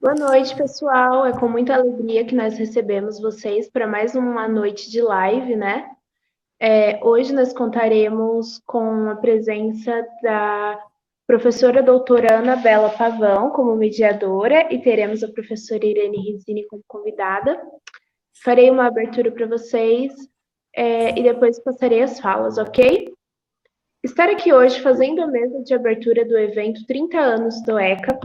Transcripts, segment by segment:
Boa noite, pessoal. É com muita alegria que nós recebemos vocês para mais uma noite de live, né? Hoje nós contaremos com a presença da professora doutora Ana Bela Pavão como mediadora e teremos a professora Irene Rizzini como convidada. Farei uma abertura para vocês, e depois passarei as falas, ok? Estar aqui hoje fazendo a mesa de abertura do evento 30 anos do ECA,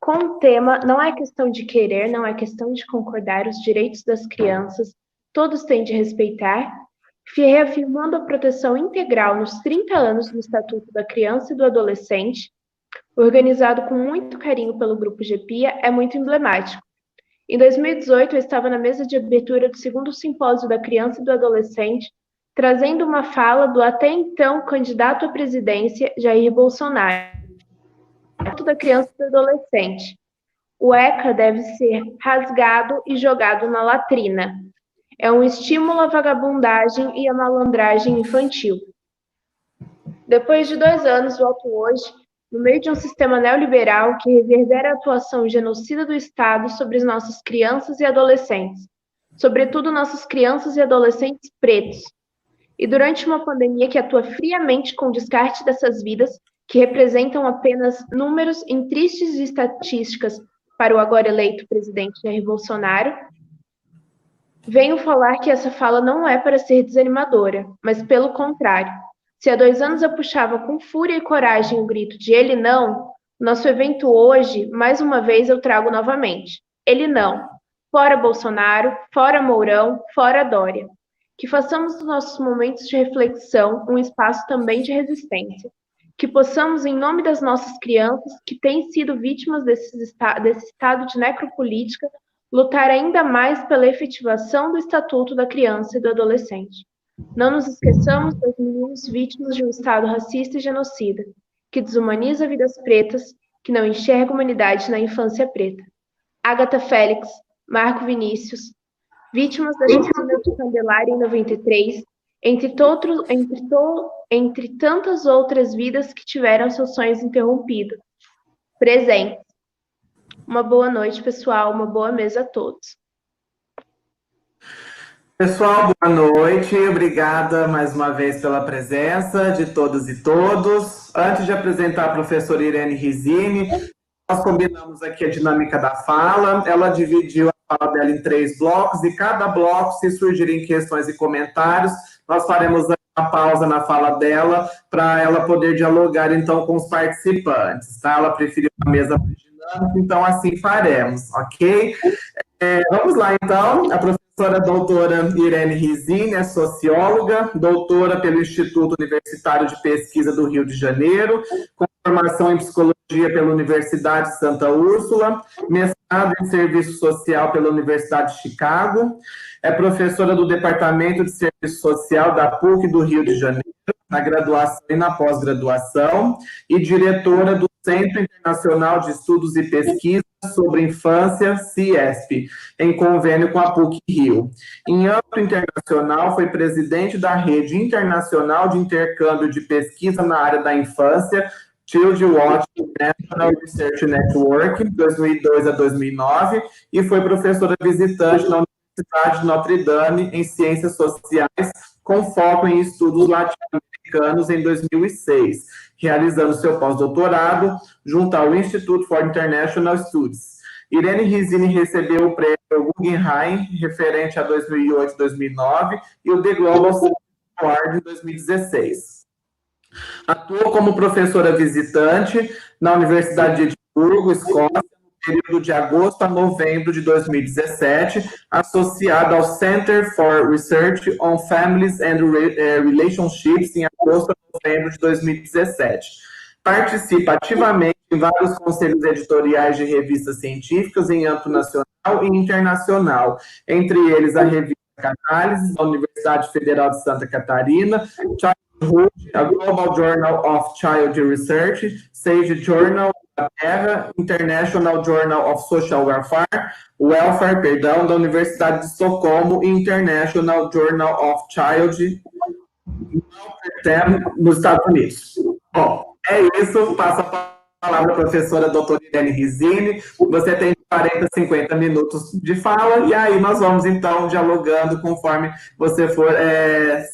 com o tema não é questão de querer, não é questão de concordar, os direitos das crianças, todos têm de respeitar, reafirmando a proteção integral nos 30 anos do Estatuto da Criança e do Adolescente, organizado com muito carinho pelo Grupo GPIA, é muito emblemático. Em 2018, eu estava na mesa de abertura do segundo simpósio da criança e do adolescente, trazendo uma fala do até então candidato à presidência, Jair Bolsonaro, da criança e do adolescente. O ECA deve ser rasgado e jogado na latrina. É um estímulo à vagabundagem e à malandragem infantil. Depois de 2 anos, volto hoje, no meio de um sistema neoliberal que reverbera a atuação genocida do Estado sobre as nossas crianças e adolescentes, sobretudo nossas crianças e adolescentes pretos. E durante uma pandemia que atua friamente com o descarte dessas vidas, que representam apenas números em tristes estatísticas para o agora eleito presidente Jair Bolsonaro, venho falar que essa fala não é para ser desanimadora, mas pelo contrário. Se há 2 anos eu puxava com fúria e coragem o grito de ele não, nosso evento hoje, mais uma vez eu trago novamente. Ele não. Fora Bolsonaro, fora Mourão, fora Dória. Que façamos dos nossos momentos de reflexão um espaço também de resistência. Que possamos, em nome das nossas crianças, que têm sido vítimas desse estado de necropolítica, lutar ainda mais pela efetivação do Estatuto da Criança e do Adolescente. Não nos esqueçamos das meninas vítimas de um Estado racista e genocida, que desumaniza vidas pretas, que não enxerga humanidade na infância preta. Agatha Félix, Marco Vinícius, vítimas da chacina de Candelária em 93, entre tantas outras vidas que tiveram seus sonhos interrompidos. Presente. Uma boa noite, pessoal. Uma boa mesa a todos. Pessoal, boa noite. Obrigada mais uma vez pela presença de todas e todos. Antes de apresentar a professora Irene Rizzini, nós combinamos aqui a dinâmica da fala. Ela dividiu a fala dela em 3 blocos e cada bloco, se surgirem questões e comentários, nós faremos uma pausa na fala dela para ela poder dialogar então com os participantes, tá? Ela preferiu uma mesa mais dinâmica, então assim faremos, ok? Vamos lá, então. A professora doutora Irene Rizzini é socióloga, doutora pelo Instituto Universitário de Pesquisa do Rio de Janeiro, com formação em psicologia pela Universidade Santa Úrsula, mestrado em serviço social pela Universidade de Chicago, é professora do Departamento de Serviço Social da PUC do Rio de Janeiro, na graduação e na pós-graduação, e diretora do Centro Internacional de Estudos e Pesquisa sobre Infância, CIESP, em convênio com a PUC-Rio. Em âmbito internacional, foi presidente da Rede Internacional de Intercâmbio de Pesquisa na área da infância, Childwatch National Research Network, 2002 a 2009, e foi professora visitante na Universidade de Notre Dame em Ciências Sociais, com foco em estudos latino-americanos em 2006, realizando seu pós-doutorado junto ao Institute for International Studies. Irene Rizzini recebeu o prêmio Guggenheim, referente a 2008 e 2009, e o The Global Citizen Award em 2016. Atuou como professora visitante na Universidade de Edimburgo, Escócia, período de agosto a novembro de 2017, associada ao Center for Research on Families and Relationships em agosto a novembro de 2017. Participa ativamente em vários conselhos editoriais de revistas científicas em âmbito nacional e internacional, entre eles a revista Canálise, da Universidade Federal de Santa Catarina, Childhood, a Global Journal of Child Research, Sage Journal da Terra, International Journal of Social Welfare, da Universidade de Estocolmo e International Journal of Child nos Estados Unidos. Bom, é isso, passo a palavra palavra à professora doutora Irene Rizzini. Você tem 40, 50 minutos de fala, e aí nós vamos, então, dialogando conforme você for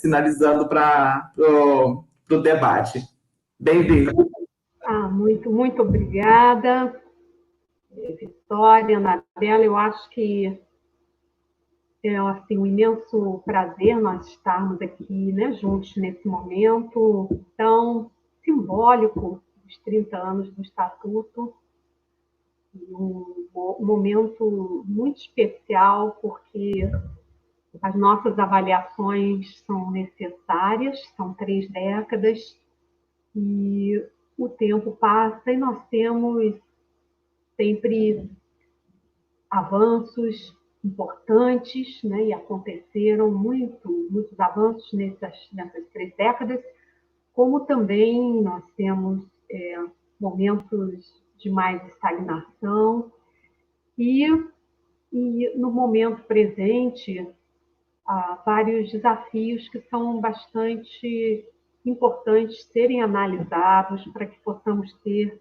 sinalizando para o debate. Bem-vinda. Muito obrigada, Vitória, Anabela. Eu acho que é assim, um imenso prazer nós estarmos aqui, né, juntos nesse momento tão simbólico dos 30 anos do Estatuto. Um momento muito especial, porque as nossas avaliações são necessárias, são 3 décadas, e o tempo passa e nós temos sempre avanços importantes, né? E aconteceram muitos avanços nessas 3 décadas, como também nós temos momentos de mais estagnação, e no momento presente há vários desafios que são bastante importantes serem analisados para que possamos ter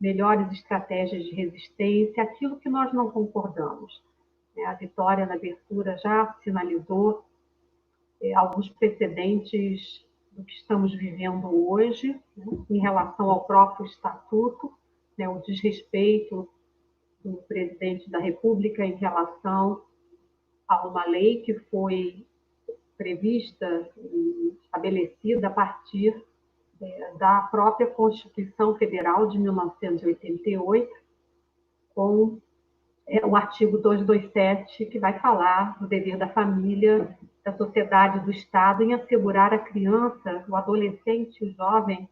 melhores estratégias de resistência àquilo que nós não concordamos. A Vitória, na abertura, já sinalizou alguns precedentes do que estamos vivendo hoje, né, em relação ao próprio Estatuto, né, o desrespeito do presidente da República em relação a uma lei que foi prevista e estabelecida a partir da própria Constituição Federal de 1988, com o artigo 227, que vai falar do dever da família, da sociedade, do Estado em assegurar à criança, o adolescente e o jovem,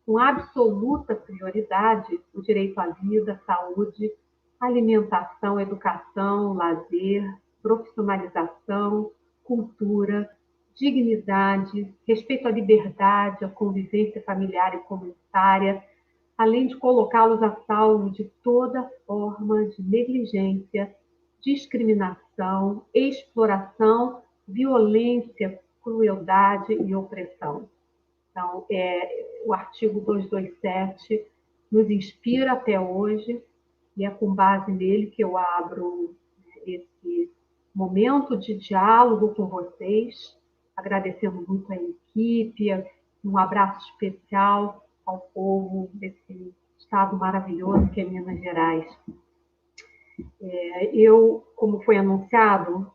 com absoluta prioridade, o direito à vida, saúde, alimentação, educação, lazer, profissionalização, cultura, dignidade, respeito à liberdade, à convivência familiar e comunitária, além de colocá-los a salvo de toda forma de negligência, discriminação, exploração, violência, crueldade e opressão. Então, o artigo 227 nos inspira até hoje, e é com base nele que eu abro esse momento de diálogo com vocês, agradecendo muito a equipe, um abraço especial ao povo desse estado maravilhoso que é Minas Gerais. Eu, como foi anunciado,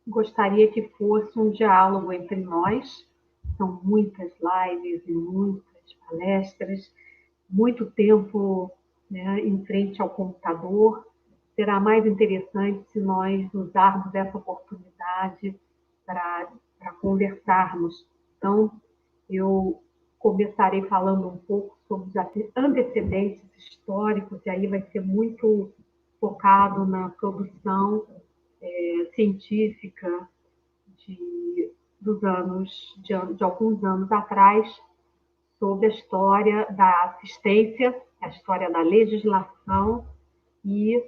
gostaria que fosse um diálogo entre nós. São muitas lives e muitas palestras, muito tempo, né, em frente ao computador. Será mais interessante se nós usarmos essa oportunidade para conversarmos. Então, eu começarei falando um pouco sobre os antecedentes históricos, e aí vai ser muito focado na produção científica de alguns anos atrás, sobre a história da assistência, a história da legislação e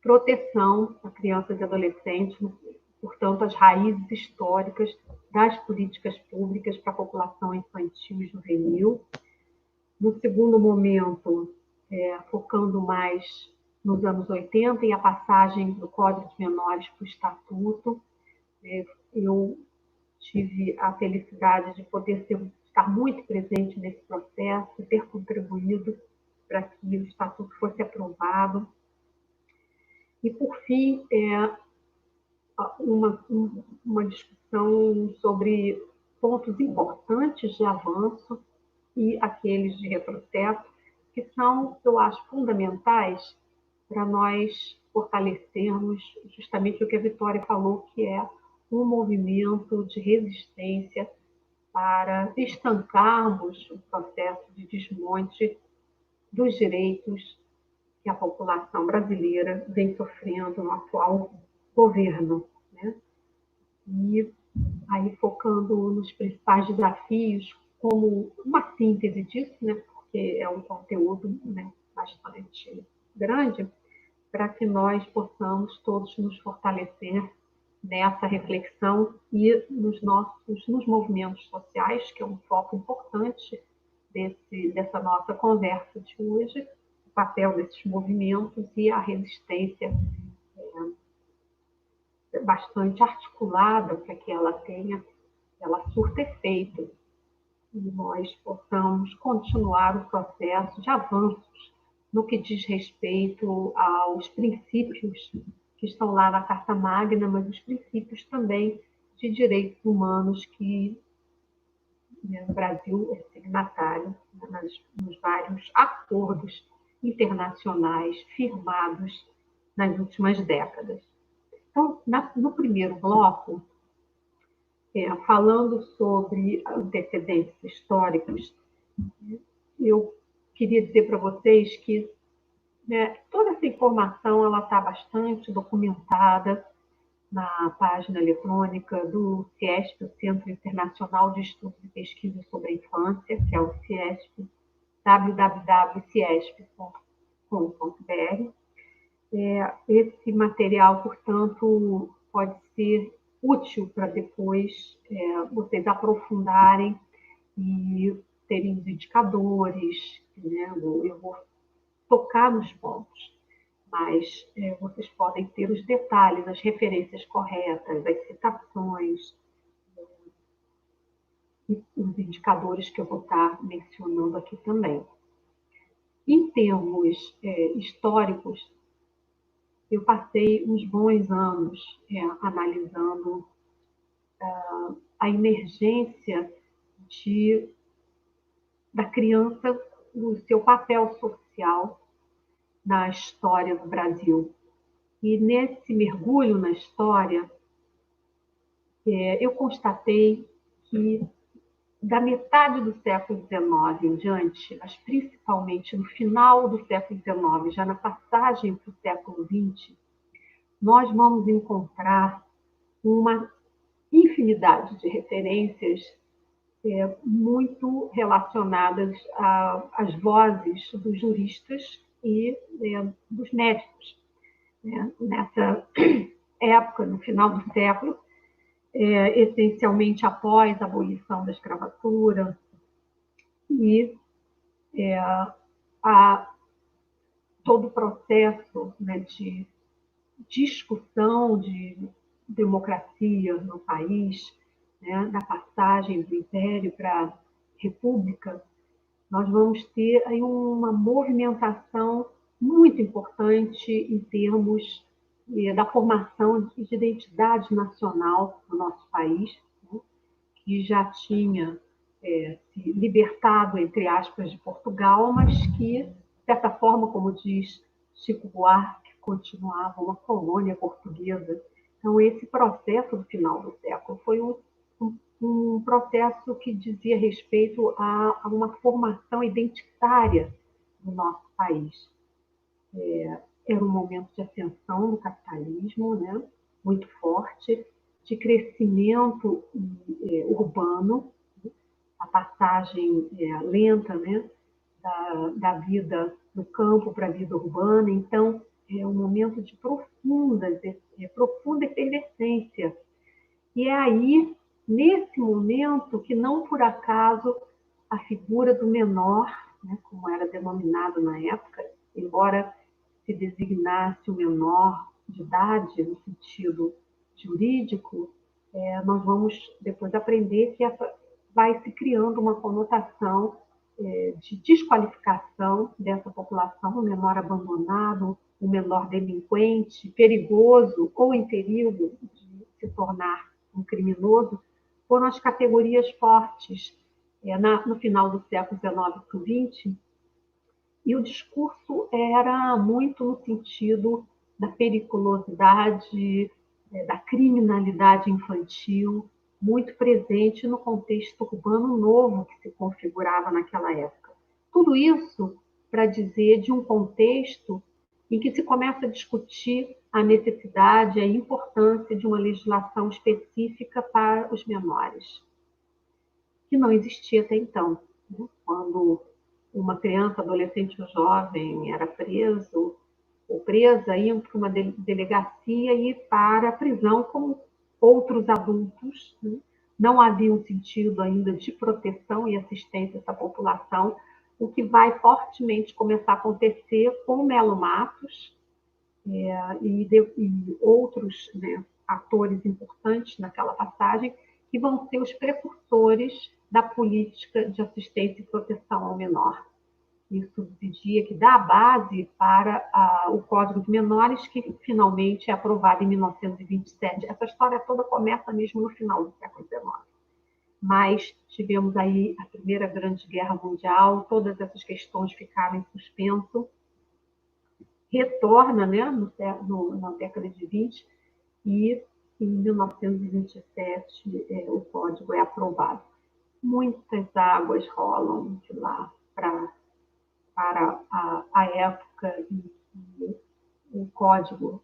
proteção a crianças e adolescentes, portanto, as raízes históricas das políticas públicas para a população infantil e juvenil. No segundo momento, focando mais nos anos 80 e a passagem do Código de Menores para o Estatuto, eu tive a felicidade de poder estar muito presente nesse processo e ter contribuído para que o Estatuto fosse aprovado. E, por fim, uma discussão sobre pontos importantes de avanço e aqueles de retrocesso, que são, eu acho, fundamentais para nós fortalecermos justamente o que a Vitória falou, que é um movimento de resistência para estancarmos o processo de desmonte dos direitos que a população brasileira vem sofrendo no atual governo, né? E aí focando nos principais desafios, como uma síntese disso, né? Porque é um conteúdo, né, bastante grande, para que nós possamos todos nos fortalecer nessa reflexão e nos movimentos sociais, que é um foco importante dessa nossa conversa de hoje, o papel desses movimentos e a resistência bastante articulada para que ela tenha, ela surta efeito e nós possamos continuar o processo de avanços no que diz respeito aos princípios que estão lá na Carta Magna, mas os princípios também de direitos humanos que o Brasil é signatário nos vários acordos internacionais firmados nas últimas décadas. Então, no primeiro bloco, falando sobre antecedentes históricos, eu queria dizer para vocês que toda essa informação ela está bastante documentada na página eletrônica do CIESP, o Centro Internacional de Estudos e Pesquisas sobre a Infância, que é o CIESP, www.ciesp.com.br. Esse material, portanto, pode ser útil para depois vocês aprofundarem e terem os indicadores, né? Eu vou tocar nos pontos, mas vocês podem ter os detalhes, as referências corretas, as citações, e os indicadores que eu vou estar mencionando aqui também. Em termos históricos, eu passei uns bons anos analisando a emergência da criança, o seu papel social na história do Brasil. E nesse mergulho na história, eu constatei que da metade do século XIX em diante, mas principalmente no final do século XIX, já na passagem para o século XX, nós vamos encontrar uma infinidade de referências muito relacionadas às vozes dos juristas e dos médicos. Nessa época, no final do século, essencialmente após a abolição da escravatura e todo o processo de discussão de democracia no país, da passagem do Império para a República, nós vamos ter aí uma movimentação muito importante em termos da formação de identidade nacional no nosso país, que já tinha se libertado, entre aspas, de Portugal, mas que, de certa forma, como diz Chico Buarque, continuava uma colônia portuguesa. Então, esse processo do final do século foi um processo que dizia respeito a uma formação identitária do nosso país. Era um momento de ascensão do capitalismo, muito forte, de crescimento urbano, a passagem lenta da vida no campo para a vida urbana. Então, é um momento de profunda efervescência. E é aí, nesse momento, que não por acaso a figura do menor, como era denominado na época, embora se designasse o menor de idade no sentido jurídico, nós vamos depois aprender que vai se criando uma conotação de desqualificação dessa população, o menor abandonado, o menor delinquente, perigoso ou em perigo de se tornar um criminoso, foram as categorias fortes no final do século XIX para o XX, e o discurso era muito no sentido da periculosidade, da criminalidade infantil, muito presente no contexto urbano novo que se configurava naquela época. Tudo isso para dizer de um contexto em que se começa a discutir a necessidade e a importância de uma legislação específica para os menores, que não existia até então. Quando uma criança, adolescente ou jovem era preso ou presa, iam para uma delegacia e para a prisão como outros adultos, não havia um sentido ainda de proteção e assistência a essa população, o que vai fortemente começar a acontecer com o Melo Matos e outros, né, atores importantes naquela passagem, que vão ser os precursores da política de assistência e proteção ao menor. Isso diria que dá a base para o Código de Menores, que finalmente é aprovado em 1927. Essa história toda começa mesmo no final do século XIX. Mas tivemos aí a Primeira Grande Guerra Mundial, todas essas questões ficaram em suspenso, retorna, né, na década de 20, e em 1927 o Código é aprovado. Muitas águas rolam de lá para a época em que o Código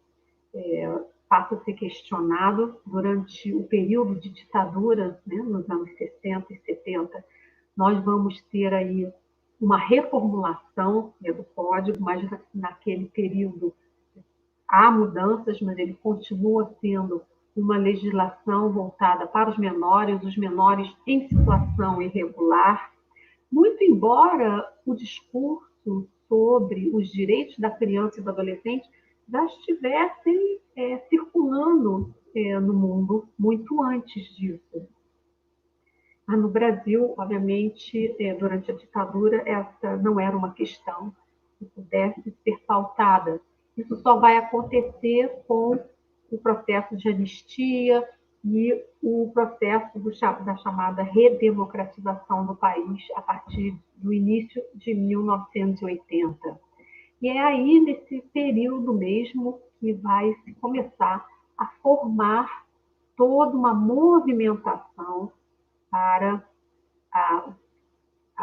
passa a ser questionado durante o período de ditadura, né, nos anos 60 e 70. Nós vamos ter aí uma reformulação, né, do Código, mas naquele período há mudanças, mas ele continua sendo uma legislação voltada para os menores em situação irregular, muito embora o discurso sobre os direitos da criança e do adolescente já estivessem circulando no mundo muito antes disso. No Brasil, obviamente, durante a ditadura, essa não era uma questão que pudesse ser pautada. Isso só vai acontecer com o processo de anistia e o processo da chamada redemocratização do país a partir do início de 1980. E é aí, nesse período mesmo, que vai se começar a formar toda uma movimentação para a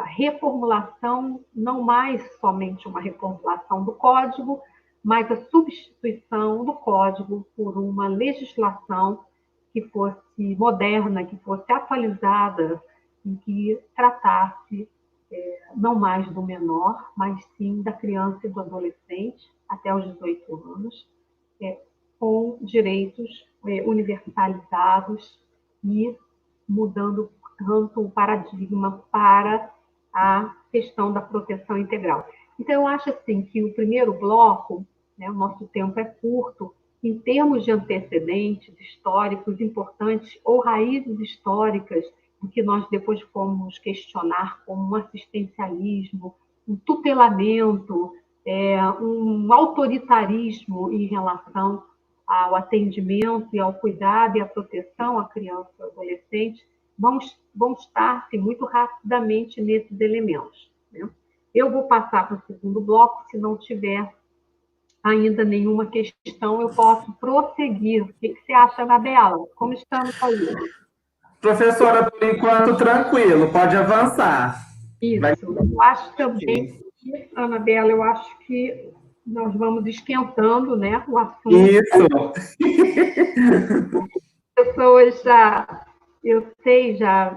reformulação, não mais somente uma reformulação do Código, mas a substituição do Código por uma legislação que fosse moderna, que fosse atualizada, e que tratasse não mais do menor, mas sim da criança e do adolescente, até os 18 anos, com direitos universalizados e mudando tanto o paradigma para a questão da proteção integral. Então, eu acho assim que o primeiro bloco, né, o nosso tempo é curto, em termos de antecedentes históricos importantes ou raízes históricas do que nós depois fomos questionar como um assistencialismo, um tutelamento, um autoritarismo em relação ao atendimento e ao cuidado e à proteção à criança e ao adolescente, vão estar muito rapidamente nesses elementos, né? Eu vou passar para o segundo bloco, se não tiver ainda nenhuma questão, eu posso prosseguir. O que você acha, Anabela? Como estamos aí? Professora, por enquanto, tranquilo, pode avançar. Isso. Eu acho também, Anabela, eu acho que nós vamos esquentando, né, o assunto. Isso. Pessoas eu sei, já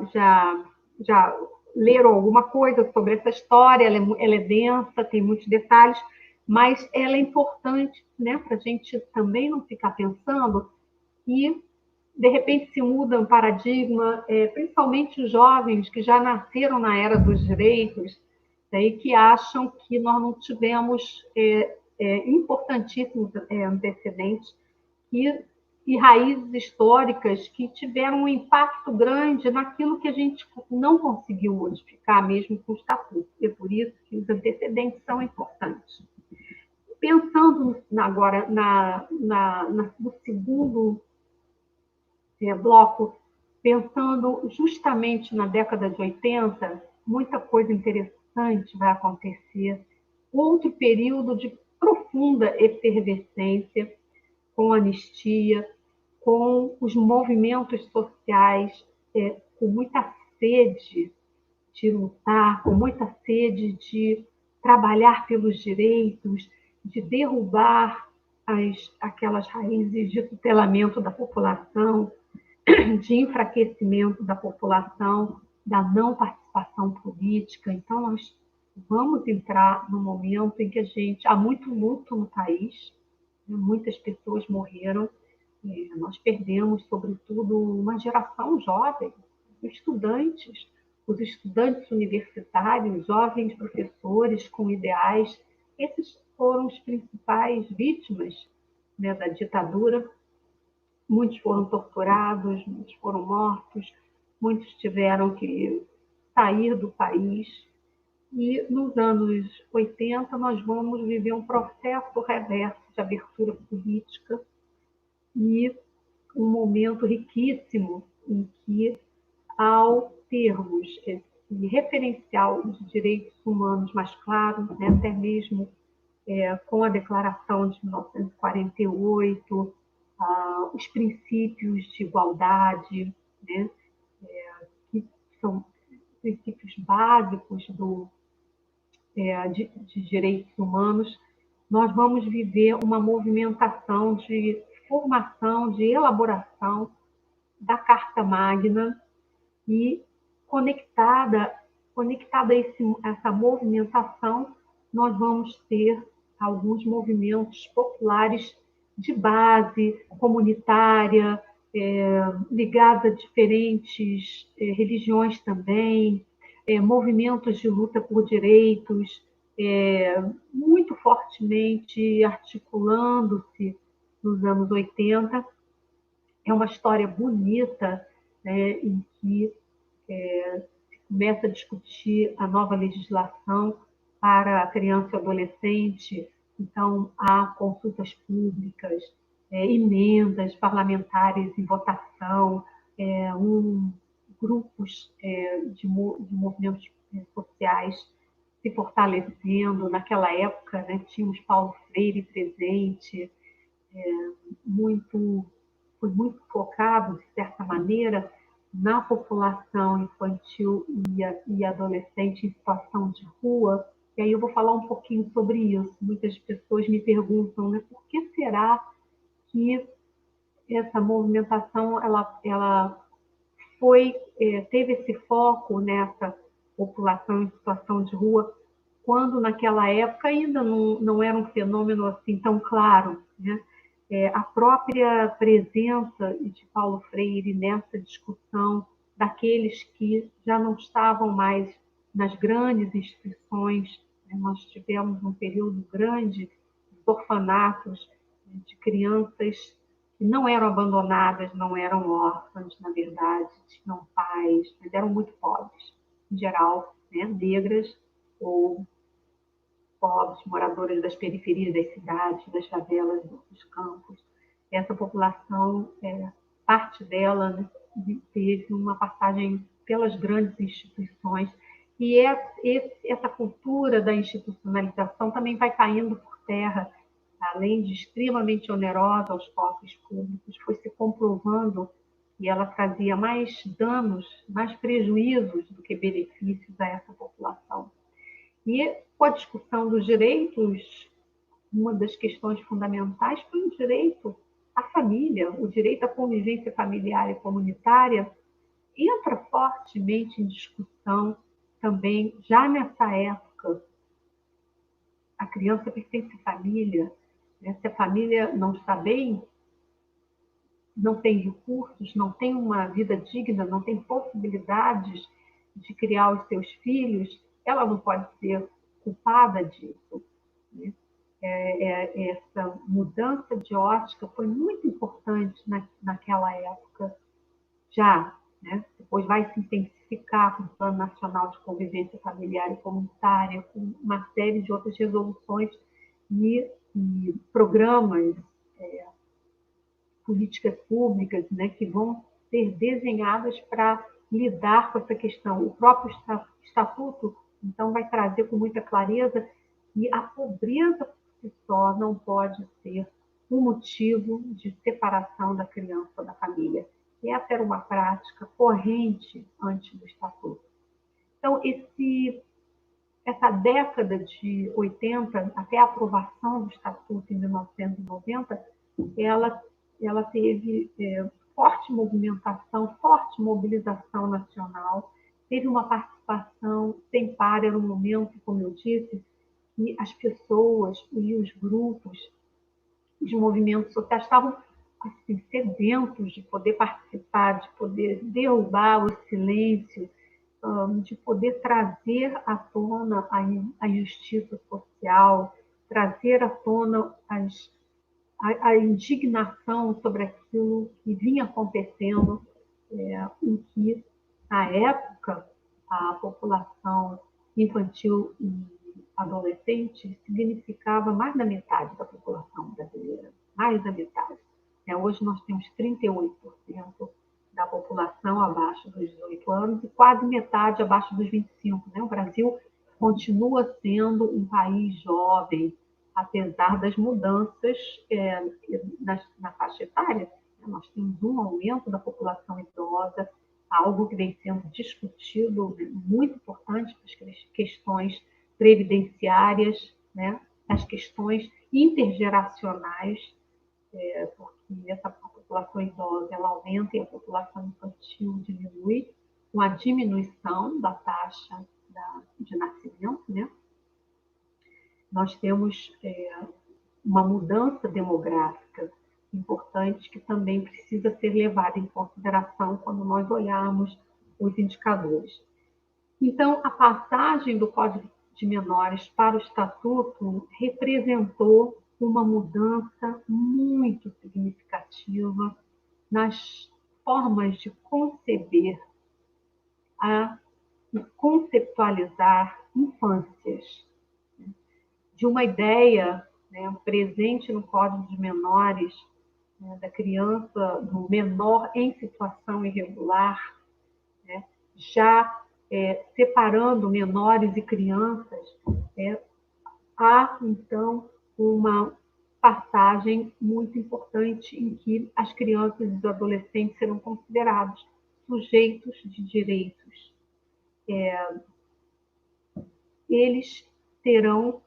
leram alguma coisa sobre essa história, ela é densa, tem muitos detalhes, mas ela é importante, né, para a gente também não ficar pensando que, de repente, se muda um paradigma, principalmente os jovens que já nasceram na era dos direitos, né, e que acham que nós não tivemos importantíssimos antecedentes e raízes históricas que tiveram um impacto grande naquilo que a gente não conseguiu modificar, mesmo com o Estatuto. E é por isso que os antecedentes são importantes. Pensando agora no segundo bloco, pensando justamente na década de 80, muita coisa interessante vai acontecer. Outro período de profunda efervescência, com anistia, com os movimentos sociais, com muita sede de lutar, com muita sede de trabalhar pelos direitos, de derrubar aquelas raízes de tutelamento da população, de enfraquecimento da população, da não participação política. Então, nós vamos entrar num momento em que há muito luto no país, muitas pessoas morreram, Nós perdemos, sobretudo, uma geração jovem, os estudantes universitários, jovens professores com ideais. Esses foram os principais vítimas, né, da ditadura. Muitos foram torturados, muitos foram mortos, muitos tiveram que sair do país. E nos anos 80 nós vamos viver um processo reverso de abertura política e um momento riquíssimo em que, ao termos esse referencial de direitos humanos mais claro, né, até mesmo com a Declaração de 1948, os princípios de igualdade, né, que são princípios básicos de direitos humanos, nós vamos viver uma movimentação de formação, de elaboração da Carta Magna e conectada a essa movimentação, nós vamos ter alguns movimentos populares de base, comunitária, ligados a diferentes religiões também, movimentos de luta por direitos, muito fortemente articulando-se nos anos 80. É uma história bonita, né, em que se começa a discutir a nova legislação para a criança e adolescente. Então, há consultas públicas, emendas parlamentares em votação, grupos de movimentos sociais se fortalecendo. Naquela época, né, tínhamos Paulo Freire presente, foi muito focado, de certa maneira, na população infantil e adolescente em situação de rua. E aí eu vou falar um pouquinho sobre isso. Muitas pessoas me perguntam, né, por que será que essa movimentação ela teve esse foco nessa população em situação de rua, quando naquela época ainda não era um fenômeno assim tão claro, né? A própria presença de Paulo Freire nessa discussão daqueles que já não estavam mais nas grandes instituições, né? Nós tivemos um período grande de orfanatos, de crianças que não eram abandonadas, não eram órfãs, na verdade, tinham pais, mas eram muito pobres, em geral, né? Negras ou pobres, moradores das periferias das cidades, das favelas, dos campos. Essa população, parte dela, né, teve uma passagem pelas grandes instituições, e essa cultura da institucionalização também vai caindo por terra, além de extremamente onerosa aos cofres públicos, foi se comprovando que ela trazia mais danos, mais prejuízos do que benefícios a essa população. E com a discussão dos direitos, uma das questões fundamentais foi o direito à família, o direito à convivência familiar e comunitária, entra fortemente em discussão também, já nessa época. A criança pertence à família, né? Se a família não está bem, não tem recursos, não tem uma vida digna, não tem possibilidades de criar os seus filhos, ela não pode ser culpada disso, né? Essa mudança de ótica foi muito importante naquela época já, né? Depois vai se intensificar com o Plano Nacional de Convivência Familiar e Comunitária, com uma série de outras resoluções e programas, políticas públicas, né, que vão ser desenhadas para lidar com essa questão. O próprio estatuto, então, vai trazer com muita clareza que a pobreza por si só não pode ser um motivo de separação da criança ou da família. E essa era uma prática corrente antes do estatuto. Então, essa década de 80, até a aprovação do estatuto em 1990, ela teve forte movimentação, forte mobilização nacional, teve uma participação sem par. Era um momento, como eu disse, que as pessoas e os grupos, os movimentos sociais estavam assim, sedentos de poder participar, de poder derrubar o silêncio, de poder trazer à tona a injustiça social, trazer à tona a indignação sobre aquilo que vinha acontecendo, em que, na época, a população infantil e adolescente significava mais da metade da população brasileira, mais da metade. Hoje nós temos 38% da população abaixo dos 18 anos e quase metade abaixo dos 25. O Brasil continua sendo um país jovem, apesar das mudanças na faixa etária. Nós temos um aumento da população idosa, algo que vem sendo discutido, muito importante para as questões previdenciárias, as questões intergeracionais, porque a população idosa ela aumenta e a população infantil diminui, com a diminuição da taxa de nascimento. Nós temos uma mudança demográfica importante que também precisa ser levada em consideração quando nós olharmos os indicadores. Então, a passagem do Código de Menores para o Estatuto representou uma mudança muito significativa nas formas de conceber e conceptualizar infâncias. De uma ideia presente no Código de Menores, da criança, do menor em situação irregular, já separando menores e crianças, há, então, uma passagem muito importante em que as crianças e os adolescentes serão considerados sujeitos de direitos. Eles terão,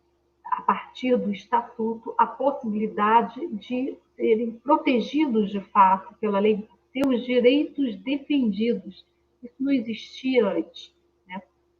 a partir do Estatuto, a possibilidade de serem protegidos de fato pela lei, seus direitos defendidos. Isso não existia antes.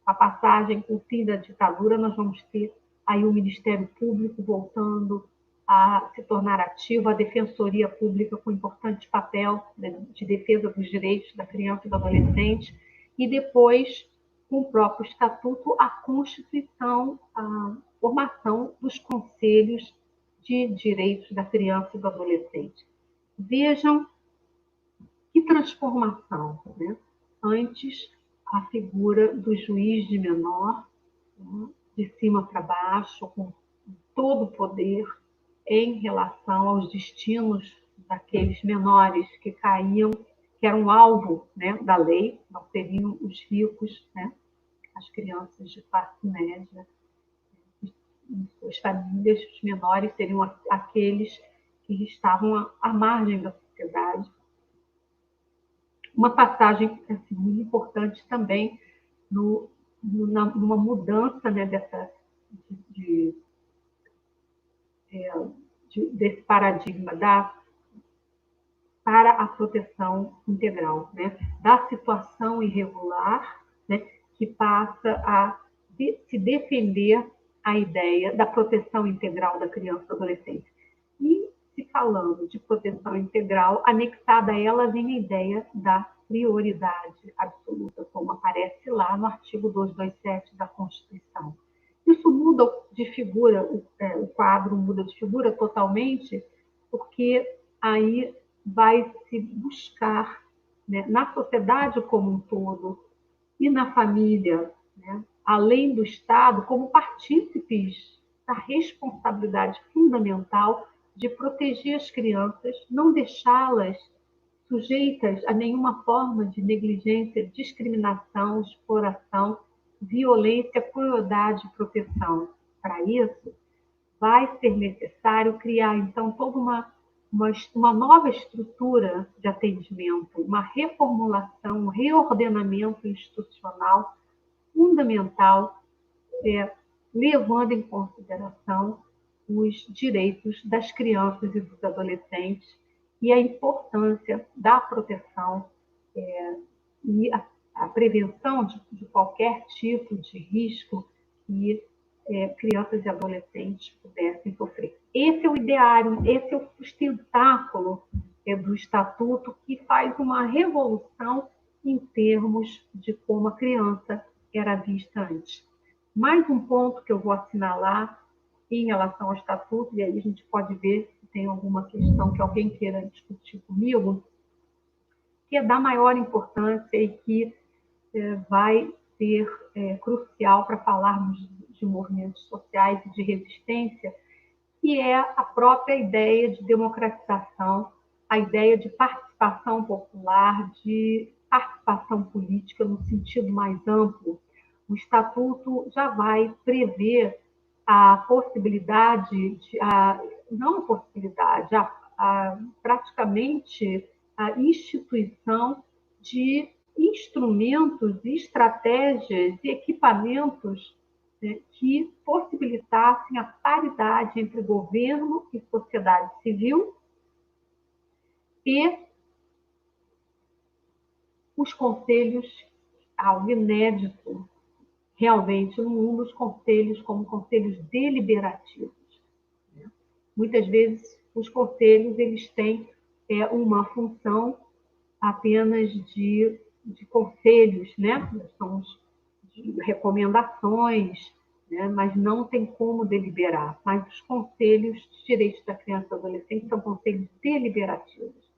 A passagem com o fim da ditadura, nós vamos ter aí o Ministério Público voltando a se tornar ativo, a Defensoria Pública com importante papel de defesa dos direitos da criança e do adolescente, e depois, com o próprio Estatuto, a Constituição, a formação dos Conselhos de Direitos da Criança e do Adolescente. Vejam que transformação, Antes, a figura do juiz de menor, de cima para baixo, com todo o poder em relação aos destinos daqueles menores que caíam, que eram alvo da lei, não seriam os ricos, as crianças de classe média, suas famílias, os menores seriam aqueles que estavam à margem da sociedade. Uma passagem assim, muito importante também numa mudança desse paradigma para a proteção integral, da situação irregular, que passa a se defender a ideia da proteção integral da criança e do adolescente. E, se falando de proteção integral, anexada a ela vem a ideia da prioridade absoluta, como aparece lá no artigo 227 da Constituição. Isso muda de figura, o quadro muda de figura totalmente, porque aí vai se buscar, na sociedade como um todo e na família, além do Estado, como partícipes da responsabilidade fundamental de proteger as crianças, não deixá-las sujeitas a nenhuma forma de negligência, discriminação, exploração, violência, crueldade e proteção. Para isso, vai ser necessário criar, então, toda uma nova estrutura de atendimento, uma reformulação, um reordenamento institucional fundamental, levando em consideração os direitos das crianças e dos adolescentes e a importância da proteção e a prevenção de qualquer tipo de risco que crianças e adolescentes pudessem sofrer. Esse é o ideário, esse é o sustentáculo do Estatuto, que faz uma revolução em termos de como a criança era vista antes. Mais um ponto que eu vou assinalar em relação ao Estatuto, e aí a gente pode ver se tem alguma questão que alguém queira discutir comigo, que é da maior importância e que vai ser crucial para falarmos de movimentos sociais e de resistência, que é a própria ideia de democratização, a ideia de participação popular, de participação política no sentido mais amplo. O Estatuto já vai prever a possibilidade, não a possibilidade, praticamente a instituição de instrumentos, estratégias e equipamentos que possibilitassem a paridade entre governo e sociedade civil e os conselhos, algo inédito realmente no mundo, os conselhos como conselhos deliberativos. Muitas vezes os conselhos eles têm uma função apenas de conselhos, né? São de recomendações, né? Mas não tem como deliberar. Mas os conselhos de direitos da criança e do adolescente são conselhos deliberativos.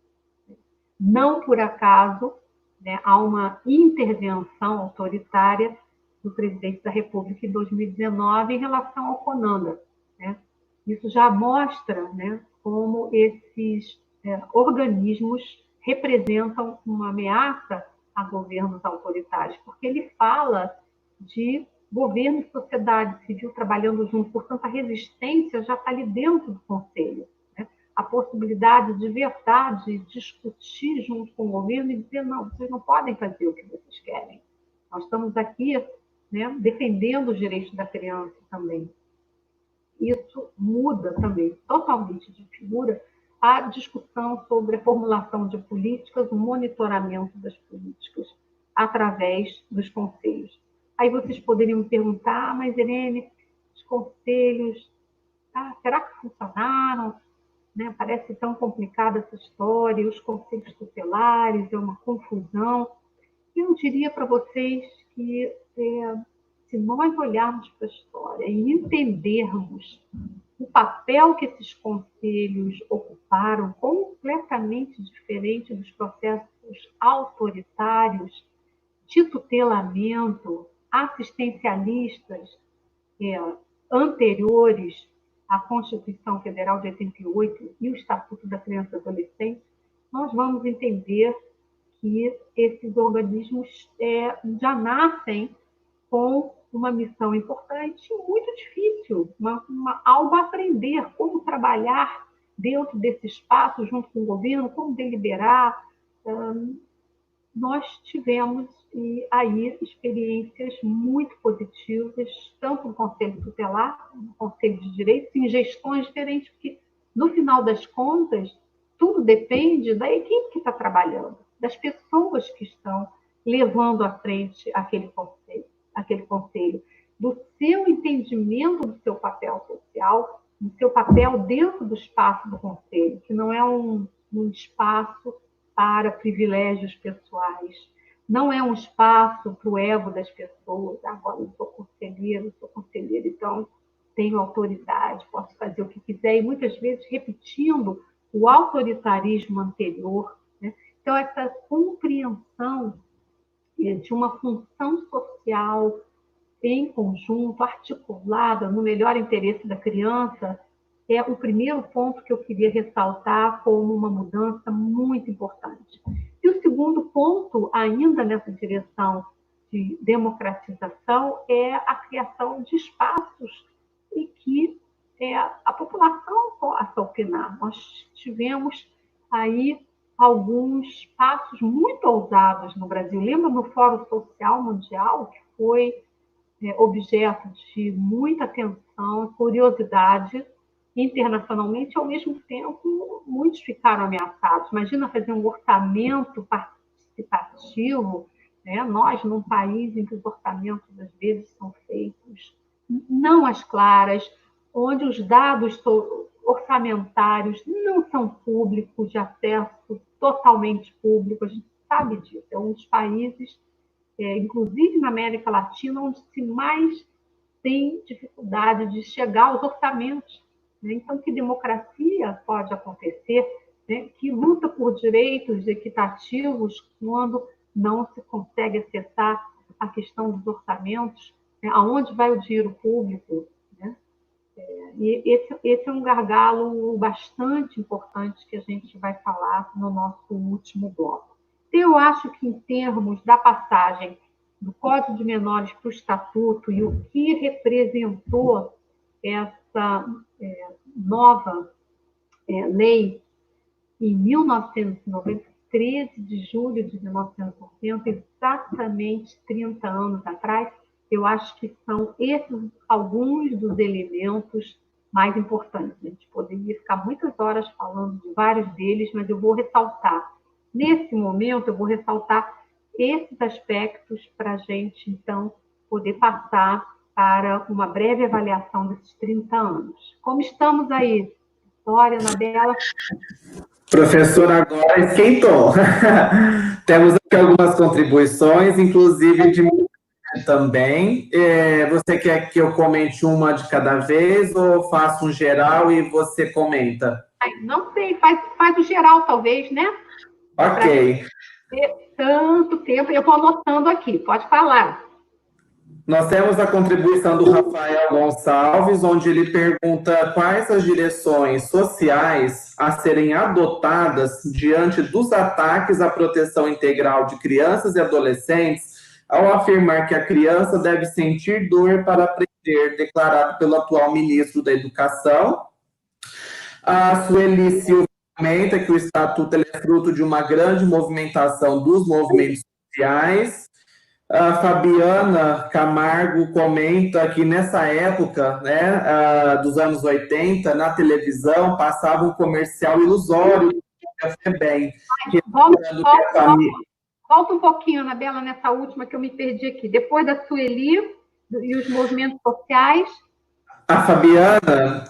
Não por acaso, né, há uma intervenção autoritária do presidente da República em 2019 em relação ao CONANDA, né? Isso já mostra, né, como esses organismos representam uma ameaça a governos autoritários, porque ele fala de governo e sociedade civil trabalhando junto, portanto, a resistência já está ali dentro do Conselho. Né? A possibilidade de verdade discutir junto com o governo e dizer, não, vocês não podem fazer o que vocês querem. Nós estamos aqui, né, defendendo os direitos da criança também. Isso muda também totalmente de figura a discussão sobre a formulação de políticas, o monitoramento das políticas através dos conselhos. Aí vocês poderiam me perguntar, mas Irene, os conselhos, será que funcionaram? Né? Parece tão complicada essa história, os conselhos tutelares, é uma confusão. Eu diria para vocês que se nós olharmos para a história e entendermos o papel que esses conselhos ocuparam, completamente diferente dos processos autoritários, de tutelamento, assistencialistas anteriores à Constituição Federal de 88 e o Estatuto da Criança e Adolescente, nós vamos entender que esses organismos já nascem com uma missão importante e muito difícil, algo a aprender, como trabalhar dentro desse espaço junto com o governo, como deliberar. Nós tivemos aí experiências muito positivas, tanto no Conselho Tutelar, no Conselho de Direitos, em gestões diferentes, porque, no final das contas, tudo depende da equipe que está trabalhando, das pessoas que estão levando à frente aquele conselho, do seu entendimento do seu papel social, do seu papel dentro do espaço do conselho, que não é um espaço para privilégios pessoais, não é um espaço para o ego das pessoas. Agora eu sou conselheiro, então tenho autoridade, posso fazer o que quiser, e muitas vezes repetindo o autoritarismo anterior. Né? Então, essa compreensão de uma função social em conjunto, articulada, no melhor interesse da criança, é o primeiro ponto que eu queria ressaltar como uma mudança muito importante. E o segundo ponto, ainda nessa direção de democratização, é a criação de espaços em que a população possa opinar. Nós tivemos aí alguns passos muito ousados no Brasil. Lembra no Fórum Social Mundial, que foi objeto de muita atenção e curiosidade internacionalmente, ao mesmo tempo, muitos ficaram ameaçados. Imagina fazer um orçamento participativo, né? Nós, num país em que os orçamentos, às vezes, são feitos não às claras, onde os dados orçamentários não são públicos, de acesso totalmente público, a gente sabe disso. É um dos países, inclusive na América Latina, onde se mais tem dificuldade de chegar aos orçamentos. Né? Então, que democracia pode acontecer, né? Que luta por direitos equitativos quando não se consegue acessar a questão dos orçamentos, né? Aonde vai o dinheiro público? Né? E esse é um gargalo bastante importante que a gente vai falar no nosso último bloco. Eu acho que, em termos da passagem do Código de Menores para o Estatuto e o que representou essa nova lei em 1990, 13 de julho de 1990, exatamente 30 anos atrás, eu acho que são esses alguns dos elementos mais importantes. A gente poderia ficar muitas horas falando de vários deles, mas eu vou ressaltar. Nesse momento, eu vou ressaltar esses aspectos para a gente, então, poder passar para uma breve avaliação desses 30 anos. Como estamos aí? Vitória, Anabela? Professor, agora esquentou. Temos aqui algumas contribuições, inclusive de mim também. Você quer que eu comente uma de cada vez ou faço um geral e você comenta? Não sei, faz o geral, talvez, né? Ok. Ter tanto tempo, eu vou anotando aqui, pode falar. Nós temos a contribuição do Rafael Gonçalves, onde ele pergunta quais as direções sociais a serem adotadas diante dos ataques à proteção integral de crianças e adolescentes, ao afirmar que a criança deve sentir dor para aprender, declarado pelo atual ministro da Educação. A Sueli Silva comenta que o Estatuto é fruto de uma grande movimentação dos movimentos sociais. A Fabiana Camargo comenta que nessa época, né, dos anos 80, na televisão, passava um comercial ilusório da FEBEM. Volta um pouquinho, Anabela, nessa última que eu me perdi aqui. Depois da Sueli e os movimentos sociais. A Fabiana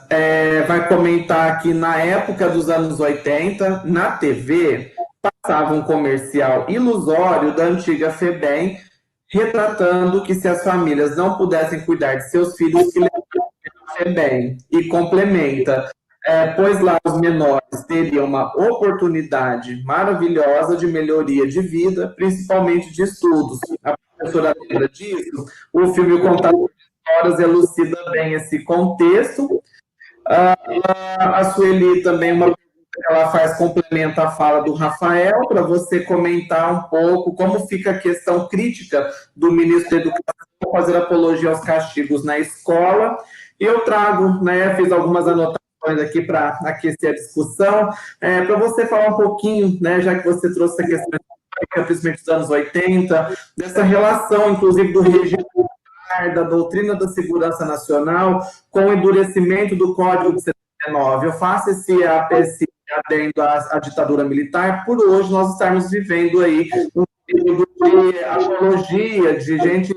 vai comentar que na época dos anos 80, na TV, passava um comercial ilusório da antiga FEBEM, retratando que se as famílias não pudessem cuidar de seus filhos, que levavam bem. E complementa, pois lá os menores teriam uma oportunidade maravilhosa de melhoria de vida, principalmente de estudos. A professora lembra disso? O filme O Contato de Histórias elucida bem esse contexto. A Sueli também, uma pergunta que ela faz, complementa a fala do Rafael, para você comentar um pouco como fica a questão crítica do ministro da Educação fazer apologia aos castigos na escola. Eu trago, né, fiz algumas anotações aqui para aquecer a discussão, para você falar um pouquinho, né, já que você trouxe a questão principalmente dos anos 80, dessa relação, inclusive, do regime da doutrina da segurança nacional com o endurecimento do Código de 79. Eu faço esse adendo à ditadura militar por hoje nós estarmos vivendo aí um período de apologia, de gente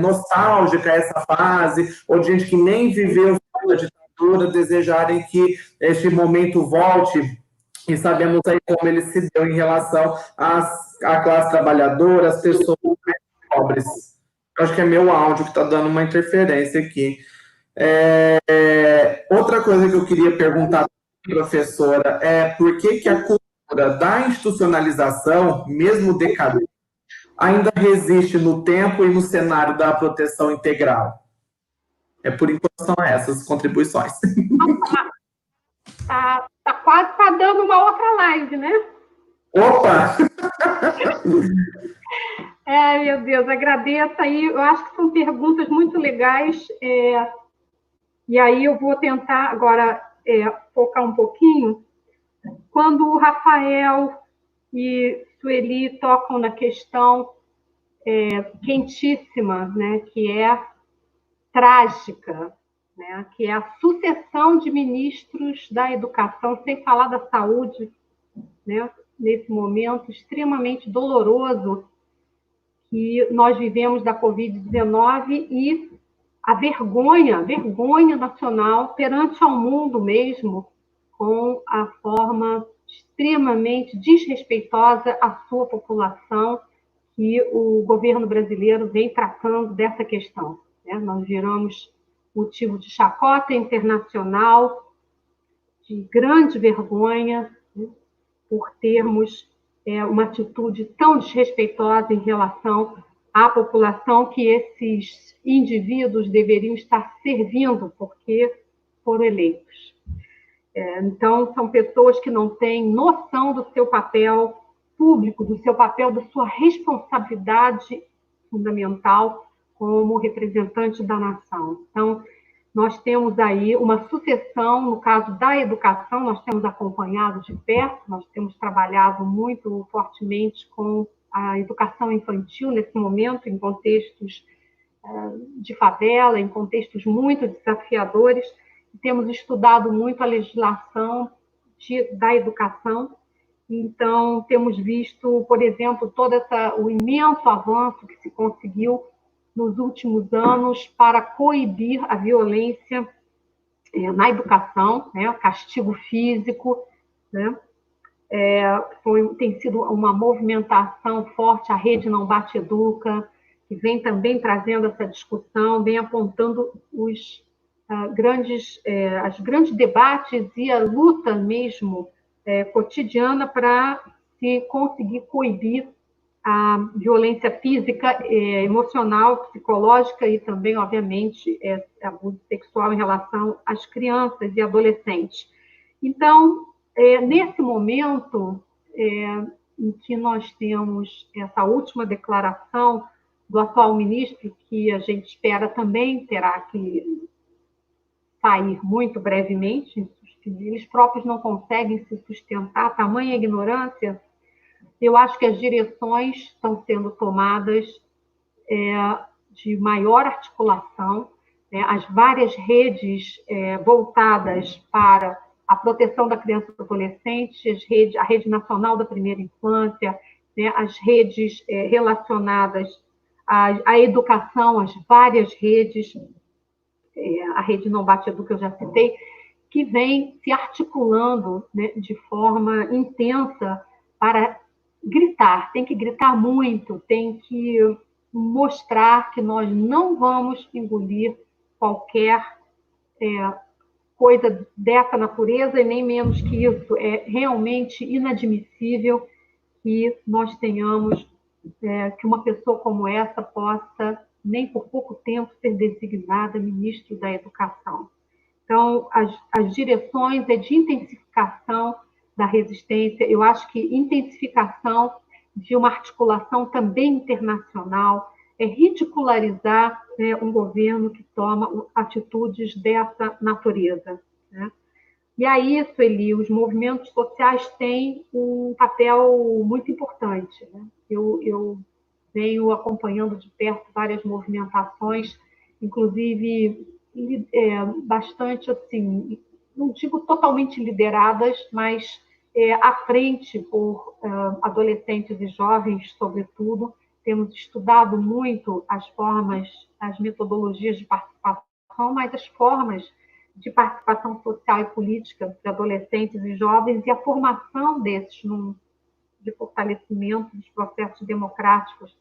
nostálgica a essa fase, ou de gente que nem viveu a ditadura, desejarem que este momento volte, e sabemos aí como ele se deu em relação à classe trabalhadora, às pessoas pobres. Acho que é meu áudio que está dando uma interferência aqui. Outra coisa que eu queria perguntar, professora, é por que a cultura da institucionalização, mesmo decadente, ainda resiste no tempo e no cenário da proteção integral? Por enquanto são essas contribuições. Tá quase dando uma outra live, né? Opa! Meu Deus, agradeço aí. Eu acho que são perguntas muito legais. E aí eu vou tentar agora focar um pouquinho. Quando o Rafael e Sueli tocam na questão quentíssima, né, que é trágica, né, que é a sucessão de ministros da educação, sem falar da saúde, né, nesse momento extremamente doloroso que nós vivemos da Covid-19 e a vergonha nacional perante ao mundo mesmo, com a forma extremamente desrespeitosa à sua população que o governo brasileiro vem tratando dessa questão, né? Nós viramos motivo de chacota internacional, de grande vergonha, né, por termos uma atitude tão desrespeitosa em relação à população que esses indivíduos deveriam estar servindo, porque foram eleitos. Então, são pessoas que não têm noção do seu papel público, do seu papel, da sua responsabilidade fundamental como representante da nação. Então, nós temos aí uma sucessão, no caso da educação, nós temos acompanhado de perto, nós temos trabalhado muito fortemente com a educação infantil nesse momento, em contextos de favela, em contextos muito desafiadores. Temos estudado muito a legislação da educação. Então, temos visto, por exemplo, o imenso avanço que se conseguiu nos últimos anos para coibir a violência na educação, né? O castigo físico, né? Tem sido uma movimentação forte, a Rede Não Bate Educa, que vem também trazendo essa discussão, vem apontando os grandes debates e a luta mesmo cotidiana para se conseguir coibir a violência física, emocional, psicológica e também, obviamente, abuso sexual em relação às crianças e adolescentes. Então, nesse momento em que nós temos essa última declaração do atual ministro, que a gente espera também terá que sair muito brevemente, eles próprios não conseguem se sustentar, tamanha ignorância. Eu acho que as direções estão sendo tomadas de maior articulação, né? As várias redes voltadas para a proteção da criança e do adolescente, a Rede Nacional da Primeira Infância, né? As redes relacionadas à educação, as várias redes, a Rede Não Bate Edu, que eu já citei, que vem se articulando, né, de forma intensa para gritar, tem que gritar muito, tem que mostrar que nós não vamos engolir qualquer coisa dessa natureza, e nem menos que isso. É realmente inadmissível que nós tenhamos, que uma pessoa como essa possa, nem por pouco tempo, ser designada ministro da Educação. Então, as direções de intensificação da resistência, eu acho que intensificação de uma articulação também internacional, ridicularizar, né, um governo que toma atitudes dessa natureza, né? E aí, Sueli, os movimentos sociais têm um papel muito importante, né? Eu venho acompanhando de perto várias movimentações, inclusive bastante, assim, não digo totalmente lideradas, mas à frente por adolescentes e jovens, sobretudo. Temos estudado muito as formas, as metodologias de participação, mas as formas de participação social e política de adolescentes e jovens e a formação desses de fortalecimento dos processos democráticos.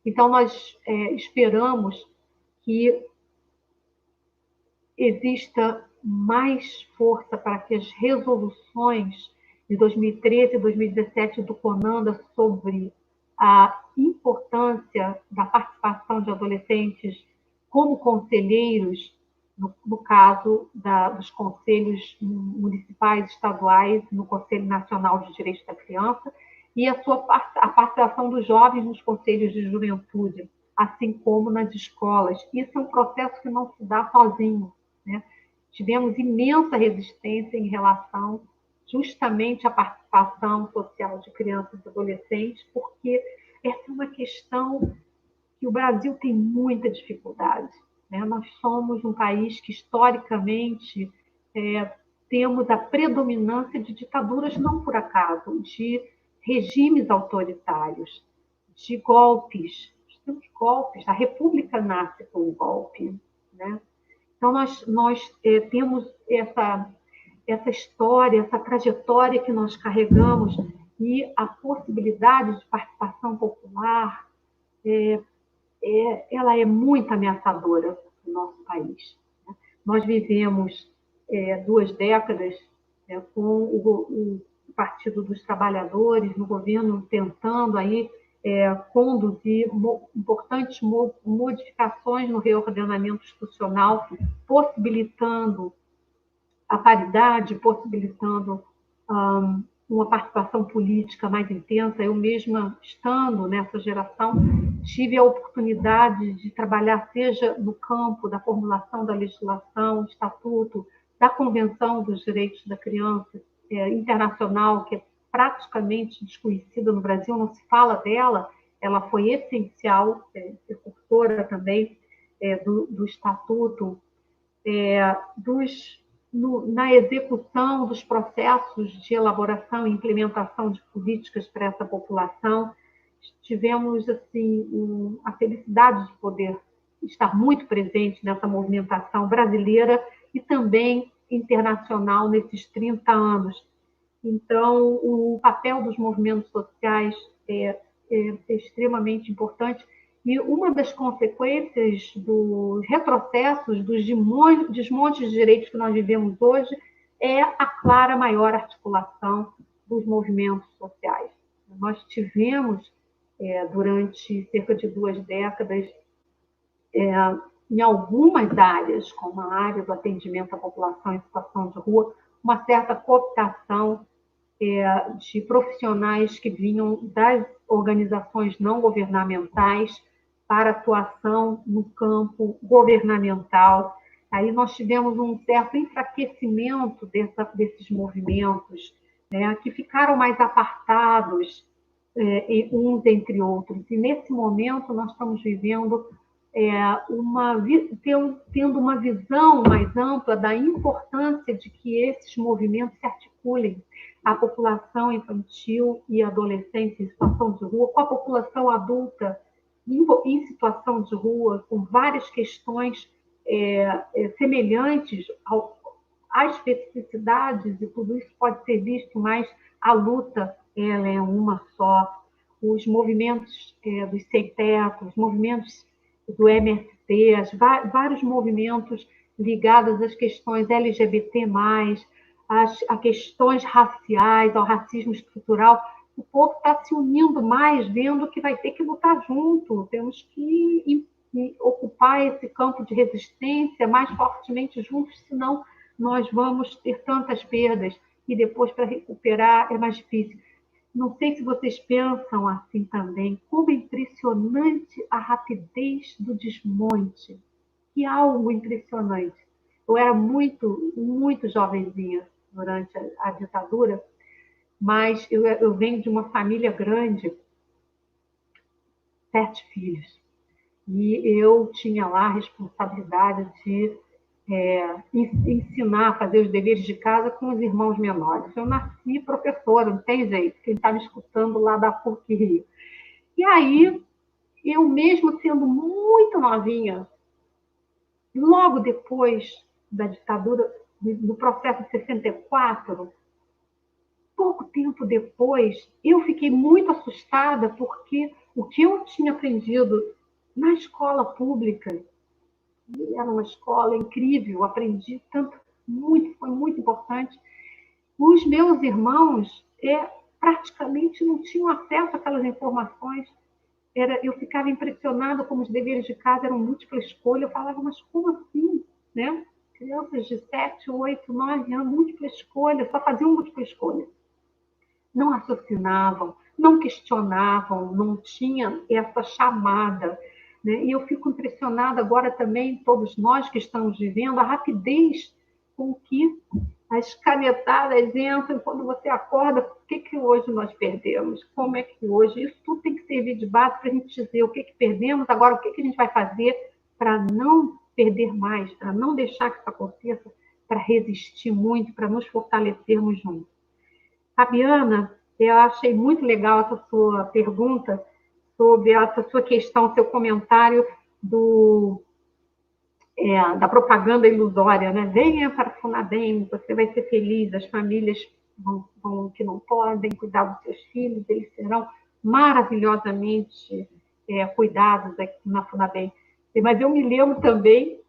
Então, nós esperamos que exista mais força para que as resoluções de 2013 e 2017 do CONANDA sobre a importância da participação de adolescentes como conselheiros, no caso dos conselhos municipais, estaduais, no Conselho Nacional de Direitos da Criança, e a participação dos jovens nos conselhos de juventude, assim como nas escolas. Isso é um processo que não se dá sozinho, né? Tivemos imensa resistência em relação justamente à participação social de crianças e adolescentes, porque essa é uma questão que o Brasil tem muita dificuldade, né? Nós somos um país que, historicamente, temos a predominância de ditaduras, não por acaso, de regimes autoritários, de golpes. Temos golpes, a República nasce com um golpe, né? Então, nós temos essa história, essa trajetória que nós carregamos e a possibilidade de participação popular, ela é muito ameaçadora no nosso país. Nós vivemos 2 décadas com o Partido dos Trabalhadores no governo tentando aí conduzir importantes modificações no reordenamento institucional, possibilitando a paridade, possibilitando uma participação política mais intensa. Eu mesma, estando nessa geração, tive a oportunidade de trabalhar, seja no campo da formulação da legislação, estatuto, da Convenção dos Direitos da Criança internacional, que é praticamente desconhecida no Brasil, não se fala dela, ela foi essencial, precursora também do estatuto, na execução dos processos de elaboração e implementação de políticas para essa população. Tivemos assim, a felicidade de poder estar muito presente nessa movimentação brasileira e também internacional nesses 30 anos. Então, o papel dos movimentos sociais é extremamente importante. E uma das consequências dos retrocessos, dos desmontes de direitos que nós vivemos hoje, é a clara maior articulação dos movimentos sociais. Nós tivemos, durante cerca de 2 décadas, em algumas áreas, como a área do atendimento à população em situação de rua, uma certa cooptação de profissionais que vinham das organizações não governamentais para atuação no campo governamental. Aí nós tivemos um certo enfraquecimento desses movimentos, que ficaram mais apartados uns entre outros. E nesse momento nós estamos vivendo tendo uma visão mais ampla da importância de que esses movimentos se articulem a população infantil e adolescente em situação de rua, com a população adulta em situação de rua, com várias questões semelhantes às especificidades, e tudo isso pode ser visto, mas a luta ela é uma só. Os movimentos dos sem-teto, os movimentos do MST, vários movimentos ligados às questões LGBT+, a questões raciais, ao racismo estrutural. O povo está se unindo mais, vendo que vai ter que lutar junto, temos que ocupar esse campo de resistência mais fortemente juntos, senão nós vamos ter tantas perdas e depois para recuperar é mais difícil. Não sei se vocês pensam assim também, como é impressionante a rapidez do desmonte. Que algo impressionante. Eu era muito, muito jovenzinha durante a ditadura, mas eu venho de uma família grande, 7 filhos. E eu tinha lá a responsabilidade de ensinar a fazer os deveres de casa com os irmãos menores. Eu nasci professora, não tem jeito, quem está me escutando lá da PUC Rio. E aí, eu mesmo sendo muito novinha, logo depois da ditadura, do processo de 64, pouco tempo depois, eu fiquei muito assustada porque o que eu tinha aprendido na escola pública, era uma escola incrível, aprendi tanto, foi muito importante. Os meus irmãos praticamente não tinham acesso àquelas informações. Eu ficava impressionada como os deveres de casa eram múltipla escolha. Eu falava, mas como assim? Né? Crianças de 7, 8, 9 anos, múltipla escolha, só faziam múltipla escolha. Não raciocinavam, não questionavam, não tinha essa chamada. Né? E eu fico impressionada agora também, todos nós que estamos vivendo, a rapidez com que as canetadas entram quando você acorda. O que hoje nós perdemos? Como é que hoje? Isso tudo tem que servir de base para a gente dizer o que perdemos, agora o que a gente vai fazer para não perder mais, para não deixar que isso aconteça, para resistir muito, para nos fortalecermos juntos. Fabiana, eu achei muito legal essa sua pergunta, sobre essa sua questão, seu comentário da propaganda ilusória, né? Venha para a Funabem, você vai ser feliz, as famílias que não podem cuidar dos seus filhos, eles serão maravilhosamente cuidados aqui na Funabem. Mas eu me lembro também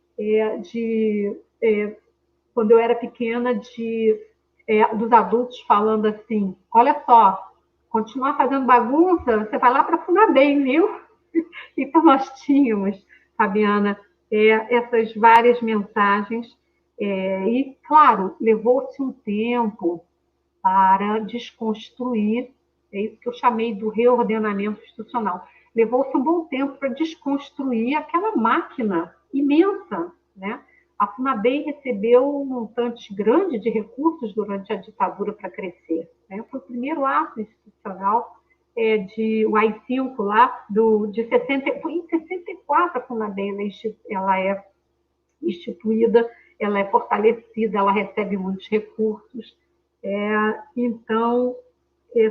quando eu era pequena, dos adultos falando assim, olha só, continuar fazendo bagunça, você vai lá para a Funabem, viu? Então, nós tínhamos, Fabiana, essas várias mensagens, e, claro, levou-se um tempo para desconstruir, é isso que eu chamei do reordenamento institucional. Levou-se um bom tempo para desconstruir aquela máquina imensa, né? A FUNABEM recebeu um montante grande de recursos durante a ditadura para crescer, né? Foi o primeiro ato institucional o AI-5 lá, foi em 64 a FUNABEM, ela é instituída, ela é fortalecida, ela recebe muitos recursos. Então,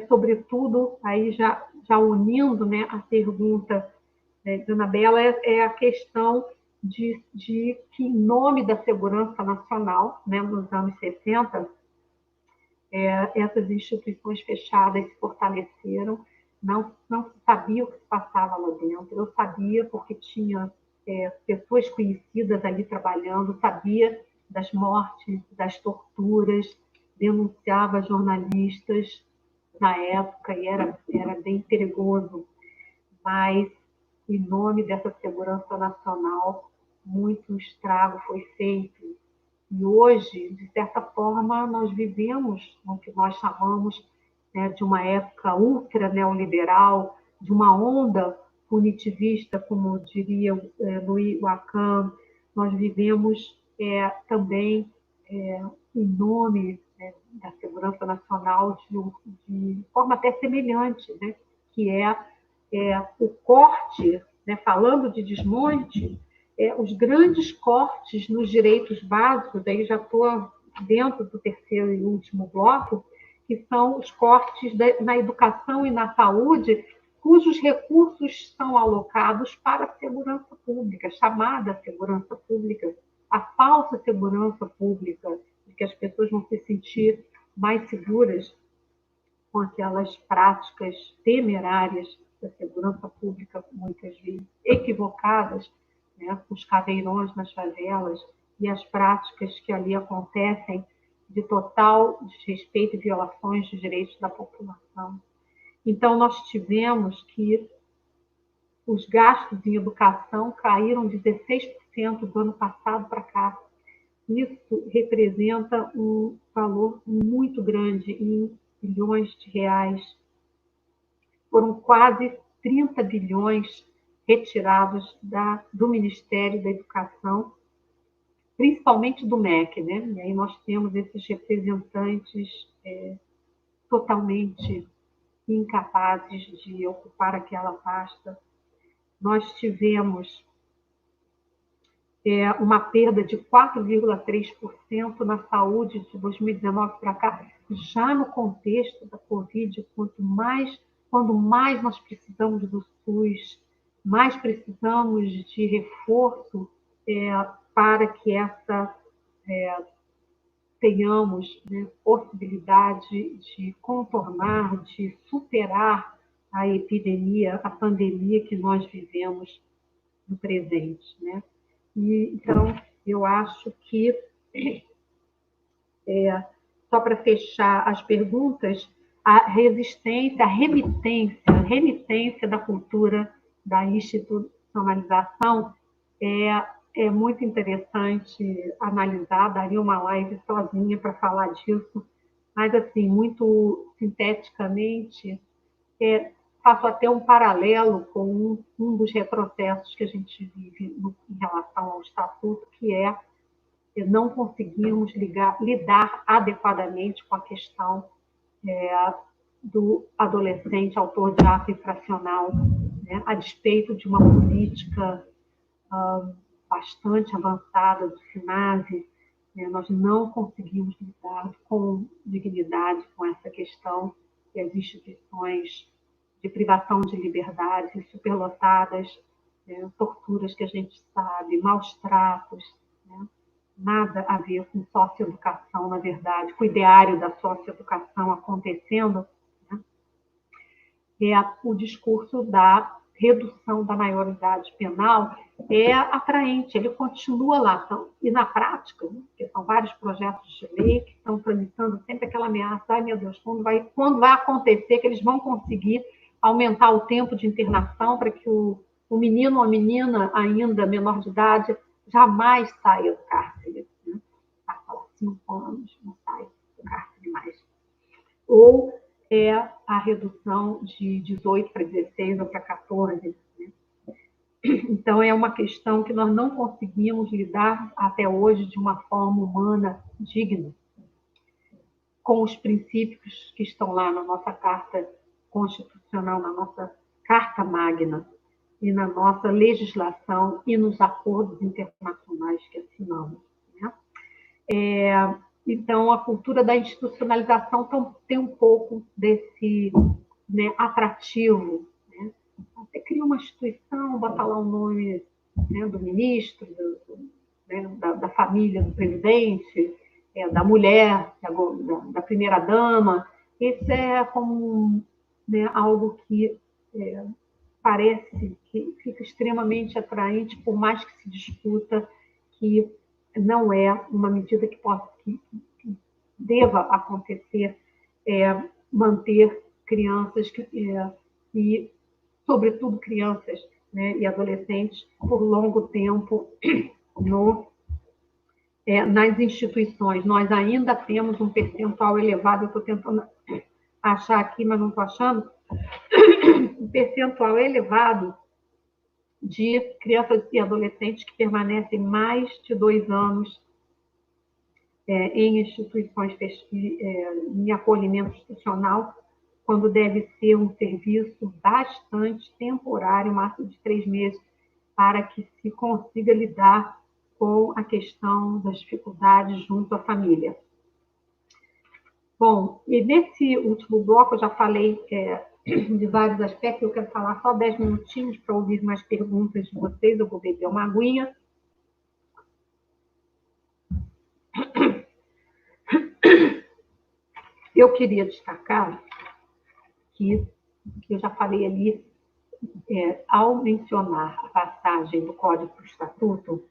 sobretudo, aí já unindo, né, a pergunta de Anabela, é a questão de que, em nome da segurança nacional, né, nos anos 60, essas instituições fechadas se fortaleceram, não se sabia o que se passava lá dentro. Eu sabia porque tinha pessoas conhecidas ali trabalhando, sabia das mortes, das torturas, denunciava jornalistas na época e era bem perigoso, mas em nome dessa segurança nacional, muito estrago foi feito. E hoje, de certa forma, nós vivemos no que nós chamamos, né, de uma época ultra neoliberal, de uma onda punitivista, como diria Louis Lacan. Nós vivemos também, em nome, né, da segurança nacional, de forma até semelhante, né, que o corte, né, falando de desmonte, os grandes cortes nos direitos básicos, aí já estou dentro do terceiro e último bloco, que são os cortes na educação e na saúde, cujos recursos são alocados para a segurança pública, chamada segurança pública, a falsa segurança pública, de que as pessoas vão se sentir mais seguras com aquelas práticas temerárias da segurança pública, muitas vezes equivocadas, né, os caveirões nas favelas e as práticas que ali acontecem de total desrespeito e violações dos direitos da população. Então, nós tivemos que os gastos em educação caíram 16% do ano passado para cá. Isso representa um valor muito grande em bilhões de reais. Foram quase 30 bilhões retirados do Ministério da Educação, principalmente do MEC, né? E aí nós temos esses representantes totalmente incapazes de ocupar aquela pasta. Nós tivemos uma perda de 4,3% na saúde de 2019 para cá, já no contexto da Covid, quando mais nós precisamos do SUS, mais precisamos de reforço para que tenhamos, né, possibilidade de contornar, de superar a epidemia, a pandemia que nós vivemos no presente, né? Então, eu acho que, só para fechar as perguntas, a resistência, a remitência da cultura da institucionalização é muito interessante analisar, daria uma live sozinha para falar disso, mas, assim, muito sinteticamente, faço até um paralelo com um dos retrocessos que a gente vive em relação ao Estatuto, que é não conseguirmos lidar adequadamente com a questão do adolescente autor de ato infracional, né, a despeito de uma política bastante avançada do SINASE, né, nós não conseguimos lidar com dignidade com essa questão, e as instituições de privação de liberdade superlotadas, torturas que a gente sabe, maus tratos, né? Nada a ver com socioeducação, na verdade, com o ideário da socioeducação acontecendo, né? É o discurso da redução da maioridade penal é atraente, ele continua lá. Então, e na prática, né, porque são vários projetos de lei que estão tramitando sempre aquela ameaça, ai meu Deus, quando vai acontecer que eles vão conseguir aumentar o tempo de internação para que o menino ou a menina ainda menor de idade jamais saia do cárcere. Né? Passa lá 5 anos, não sai do cárcere mais. Ou é a redução de 18 para 16 ou para 14. Né? Então, é uma questão que nós não conseguimos lidar até hoje de uma forma humana digna, com os princípios que estão lá na nossa Carta Constitucional, na nossa Carta Magna, e na nossa legislação e nos acordos internacionais que assinamos. Né? Então, a cultura da institucionalização tem um pouco desse, né, atrativo. Né? Você cria uma instituição, bota lá o nome, né, do ministro, né, da família do presidente, da mulher, da primeira-dama. Isso é como, né, algo que parece que fica extremamente atraente, por mais que se discuta que não é uma medida que deva acontecer, manter crianças e, sobretudo, crianças, né, e adolescentes por longo tempo nas instituições. Nós ainda temos um percentual elevado, eu estou tentando achar aqui, mas não estou achando, um percentual elevado de crianças e adolescentes que permanecem mais de 2 anos em instituições, em acolhimento institucional, quando deve ser um serviço bastante temporário, máximo de 3 meses, para que se consiga lidar com a questão das dificuldades junto à família. Bom, e nesse último bloco eu já falei de vários aspectos, eu quero falar só 10 minutinhos para ouvir mais perguntas de vocês, eu vou beber uma aguinha. Eu queria destacar que eu já falei ali, ao mencionar a passagem do Código para o Estatuto,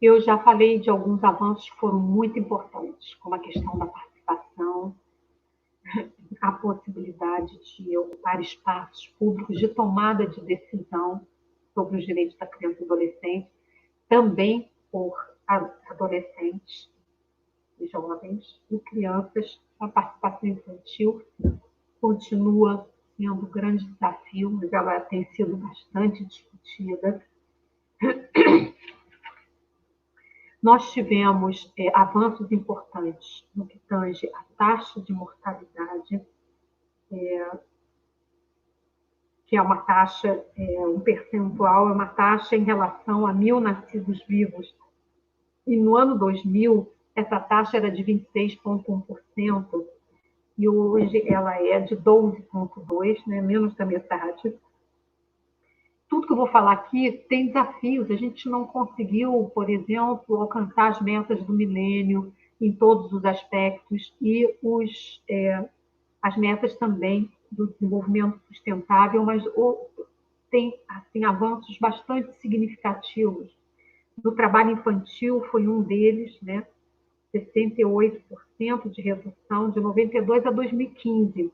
eu já falei de alguns avanços que foram muito importantes, como a questão da participação, a possibilidade de ocupar espaços públicos de tomada de decisão sobre os direitos da criança e adolescente, também por adolescentes, jovens e crianças. A participação infantil continua sendo um grande desafio, mas ela tem sido bastante discutida. Nós tivemos avanços importantes no que tange à taxa de mortalidade, que é uma taxa, um percentual, é uma taxa em relação a 1.000 nascidos vivos. E no ano 2000, essa taxa era de 26,1%, e hoje ela é de 12,2%, né, menos da metade. Tudo que eu vou falar aqui tem desafios. A gente não conseguiu, por exemplo, alcançar as metas do milênio em todos os aspectos e as metas também do desenvolvimento sustentável, mas tem assim, avanços bastante significativos. No trabalho infantil foi um deles, né? 68% de redução de 92 a 2015.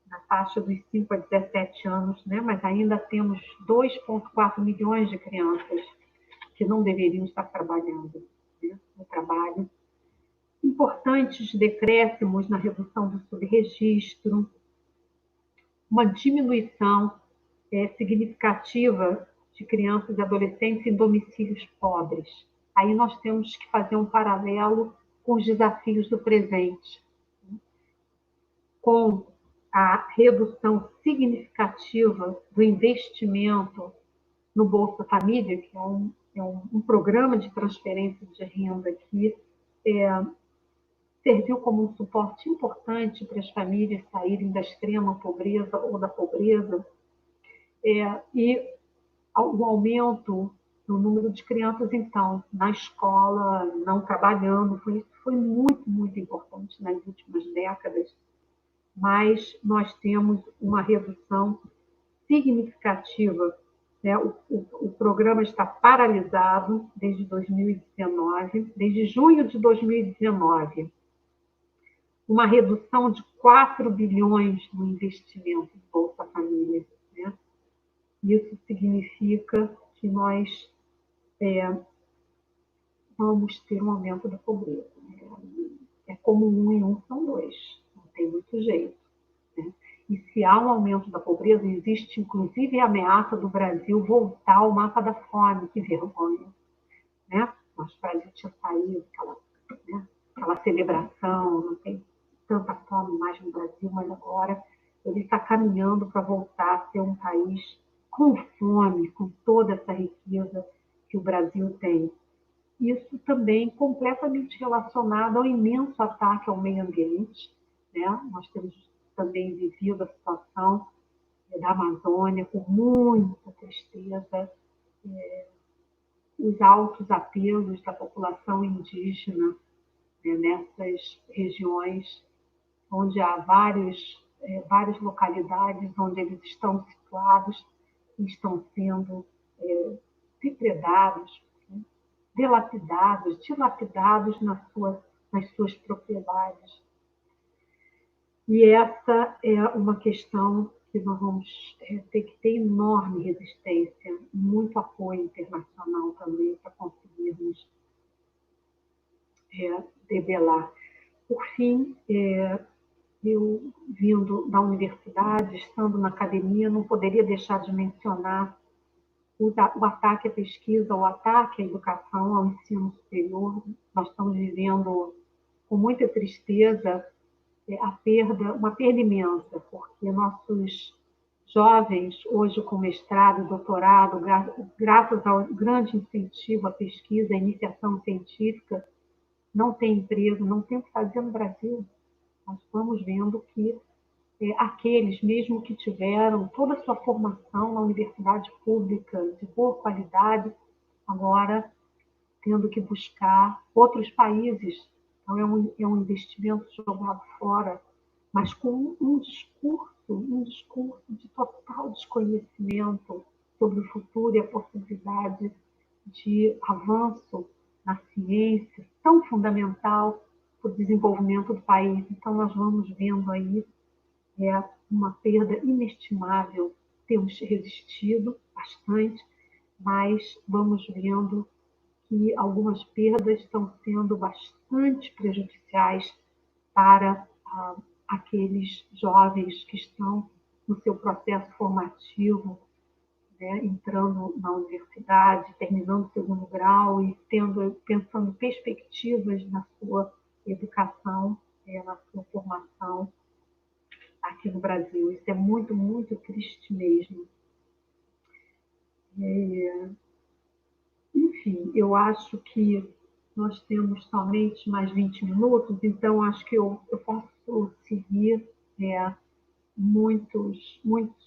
Na faixa dos 5 a 17 anos, né? Mas ainda temos 2,4 milhões de crianças que não deveriam estar trabalhando, né, no trabalho. Importantes decréscimos na redução do subregistro, uma diminuição significativa de crianças e adolescentes em domicílios pobres. Aí nós temos que fazer um paralelo com os desafios do presente, né? Com a redução significativa do investimento no Bolsa Família, que é um programa de transferência de renda que serviu como um suporte importante para as famílias saírem da extrema pobreza ou da pobreza. E o aumento no número de crianças, então, na escola, não trabalhando, foi muito, muito importante nas últimas décadas, mas nós temos uma redução significativa, né? O programa está paralisado desde 2019, desde junho de 2019, uma redução de 4 bilhões no investimento em Bolsa Família, né? Isso significa que nós vamos ter um aumento da pobreza, né? É como 1 e 1 são 2, não tem muito jeito, né? E se há um aumento da pobreza, existe inclusive a ameaça do Brasil voltar ao mapa da fome, que vergonha, né? Nosso Brasil tinha saído, aquela celebração, não tem tanta fome mais no Brasil, mas agora ele está caminhando para voltar a ser um país com fome, com toda essa riqueza que o Brasil tem. Isso também completamente relacionado ao imenso ataque ao meio ambiente, né? Nós temos também vivido a situação da Amazônia com muita tristeza, os altos apelos da população indígena, né, nessas regiões onde há várias localidades onde eles estão situados e estão sendo depredados, né, dilapidados nas suas propriedades. E essa é uma questão que nós vamos ter que ter enorme resistência, muito apoio internacional também para conseguirmos debelar. Por fim, eu, vindo da universidade, estando na academia, não poderia deixar de mencionar o ataque à pesquisa, o ataque à educação, ao ensino superior. Nós estamos vivendo com muita tristeza uma perda imensa, porque nossos jovens, hoje com mestrado, doutorado, graças ao grande incentivo à pesquisa, à iniciação científica, não têm emprego, não têm o que fazer no Brasil. Nós vamos vendo que aqueles mesmo que tiveram toda a sua formação na universidade pública de boa qualidade, agora tendo que buscar outros países. Então, é um investimento jogado fora, mas com um discurso de total desconhecimento sobre o futuro e a possibilidade de avanço na ciência, tão fundamental para o desenvolvimento do país. Então, nós vamos vendo aí uma perda inestimável. Temos resistido bastante, mas vamos vendo que algumas perdas estão sendo bastante prejudiciais para aqueles jovens que estão no seu processo formativo, né, entrando na universidade, terminando o segundo grau e pensando perspectivas na sua educação, na sua formação aqui no Brasil. Isso é muito, muito triste mesmo. Enfim, eu acho que nós temos somente mais 20 minutos, então acho que eu posso seguir muitos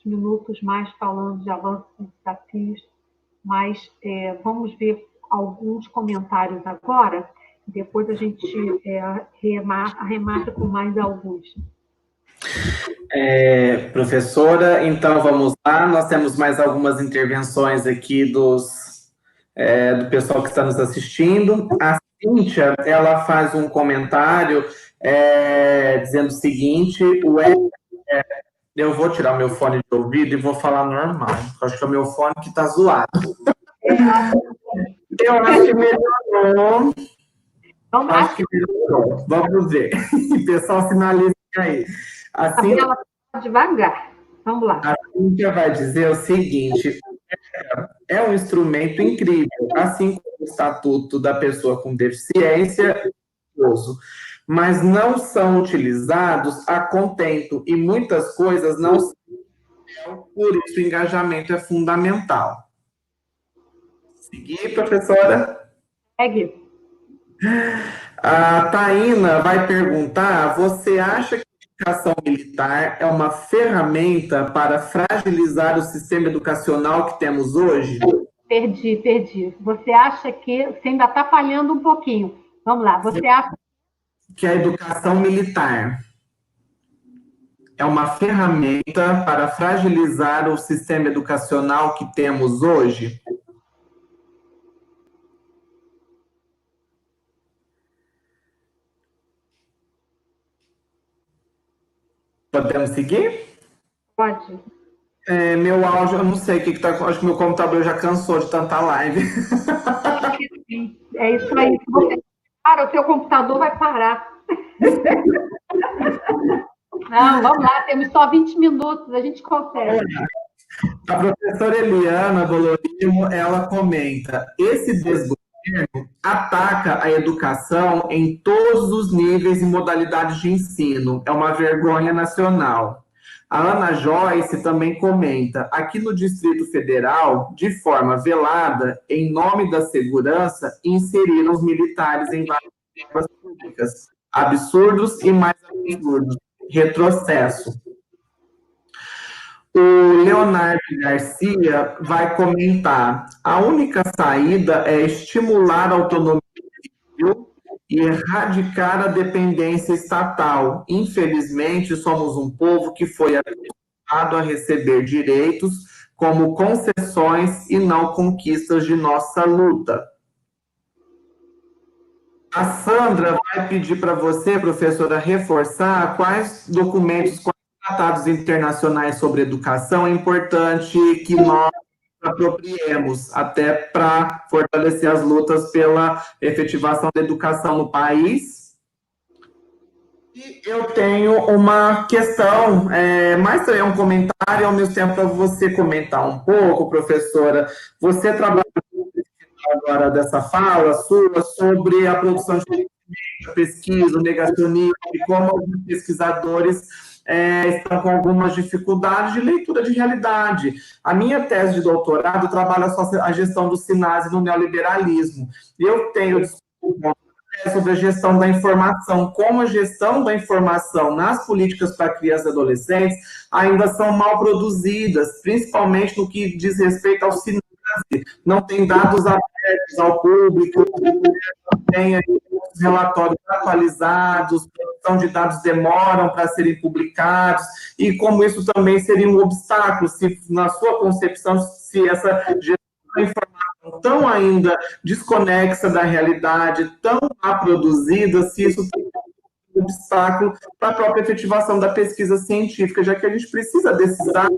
minutos mais falando de avanços e desafios, mas vamos ver alguns comentários agora, depois a gente arremata com mais alguns. Professora, então vamos lá, nós temos mais algumas intervenções aqui do pessoal que está nos assistindo. A Cíntia, ela faz um comentário dizendo o seguinte: eu vou tirar meu fone de ouvido e vou falar normal, acho que é o meu fone que está zoado. Eu acho que melhorou. Acho que melhorou. Vamos ver. O pessoal sinaliza aí. Assim, ela tá devagar. Vamos lá. A Cíntia vai dizer o seguinte: é um instrumento incrível, assim como o Estatuto da Pessoa com Deficiência, mas não são utilizados a contento e muitas coisas não são. Por isso, o engajamento é fundamental. Seguir, professora? Segue. A Taína vai perguntar: você acha que educação militar é uma ferramenta para fragilizar o sistema educacional que temos hoje? Perdi. Você acha que você ainda está falhando um pouquinho? Vamos lá, você acha Que a educação militar é uma ferramenta para fragilizar o sistema educacional que temos hoje? Podemos seguir? pode? Meu áudio, eu não sei o que está. Acho que meu computador já cansou de tanta live. Acho que sim. É isso aí. Se você para, o seu computador vai parar. Não, vamos lá, temos só 20 minutos, a gente consegue. A professora Eliana Bolorimo, ela comenta: esse desgoverno ataca a educação em todos os níveis e modalidades de ensino. É uma vergonha nacional. A Ana Joyce também comenta: aqui no Distrito Federal, de forma velada, em nome da segurança, inseriram os militares em várias escolas públicas. Absurdos e mais absurdos. Retrocesso. O Leonardo Garcia vai comentar: a única saída é estimular a autonomia civil e erradicar a dependência estatal. Infelizmente, somos um povo que foi acostumado a receber direitos como concessões e não conquistas de nossa luta. A Sandra vai pedir para você, professora, reforçar quais documentos, quais tratados internacionais sobre educação é importante que nós apropriemos, até para fortalecer as lutas pela efetivação da educação no país. E eu tenho uma questão, mais também um comentário, ao mesmo tempo para você comentar um pouco, professora. Você trabalha agora dessa fala sua sobre a produção de conhecimento, a pesquisa, o negacionismo, e como alguns pesquisadores estão com algumas dificuldades de leitura de realidade. A minha tese de doutorado trabalha só a gestão do SINASE no neoliberalismo. E eu tenho sobre a gestão da informação, como a gestão da informação nas políticas para crianças e adolescentes ainda são mal produzidas, principalmente no que diz respeito ao SINASE. Não tem dados abertos ao público, não tem relatórios atualizados, produção de dados demoram para serem publicados, e como isso também seria um obstáculo, se na sua concepção, se essa gestão da informação tão ainda desconexa da realidade, tão mal produzida, se isso tem um obstáculo para a própria efetivação da pesquisa científica, já que a gente precisa desses dados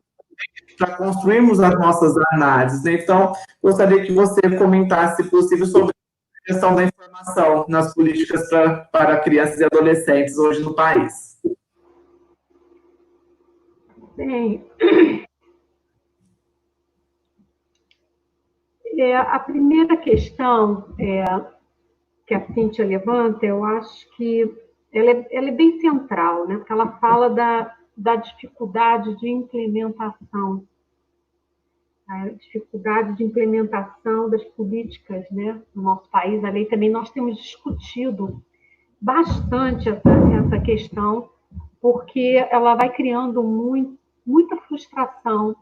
para construirmos as nossas análises, né? Então, gostaria que você comentasse, se possível, sobre a gestão da informação nas políticas para crianças e adolescentes hoje no país. Bem, a primeira questão que a Cíntia levanta, eu acho que ela é bem central, né? Porque ela fala da dificuldade de implementação, a dificuldade de implementação das políticas, né, no nosso país. A lei também, nós temos discutido bastante essa questão, porque ela vai criando muita frustração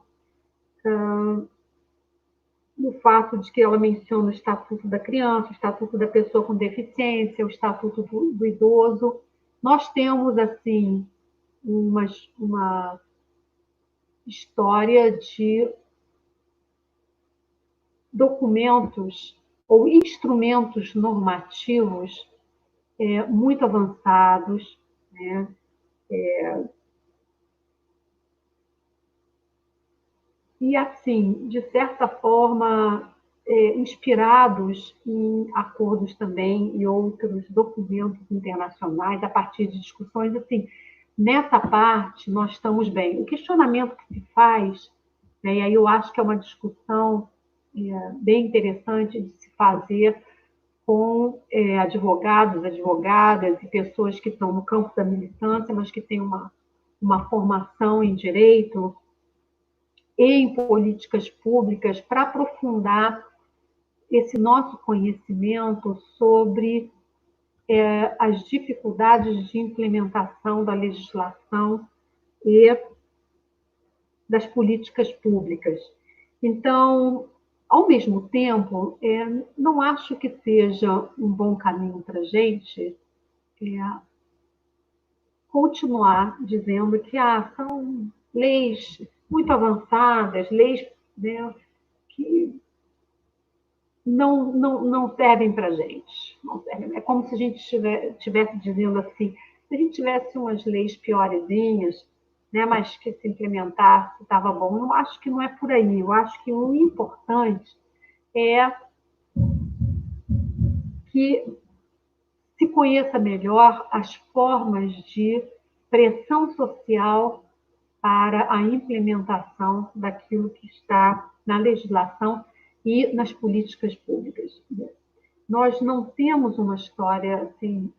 no fato de que ela menciona o Estatuto da Criança, o Estatuto da Pessoa com Deficiência, o Estatuto do Idoso. Nós temos, assim, uma história de documentos ou instrumentos normativos muito avançados, né? E, assim, de certa forma, inspirados em acordos também e outros documentos internacionais, a partir de discussões, assim, nessa parte nós estamos bem. O questionamento que se faz, né, e aí eu acho que é uma discussão bem interessante de se fazer com advogados, advogadas e pessoas que estão no campo da militância, mas que têm uma formação em direito e em políticas públicas, para aprofundar esse nosso conhecimento sobre as dificuldades de implementação da legislação e das políticas públicas. Então, ao mesmo tempo, não acho que seja um bom caminho para a gente continuar dizendo que são leis muito avançadas, leis, né, que não servem para a gente. Não servem. É como se a gente estivesse dizendo assim, se a gente tivesse umas leis piorezinhas, né, mas que se implementasse estava bom. Eu acho que não é por aí. Eu acho que o importante é que se conheça melhor as formas de pressão social para a implementação daquilo que está na legislação e nas políticas públicas. Nós não temos uma história assim,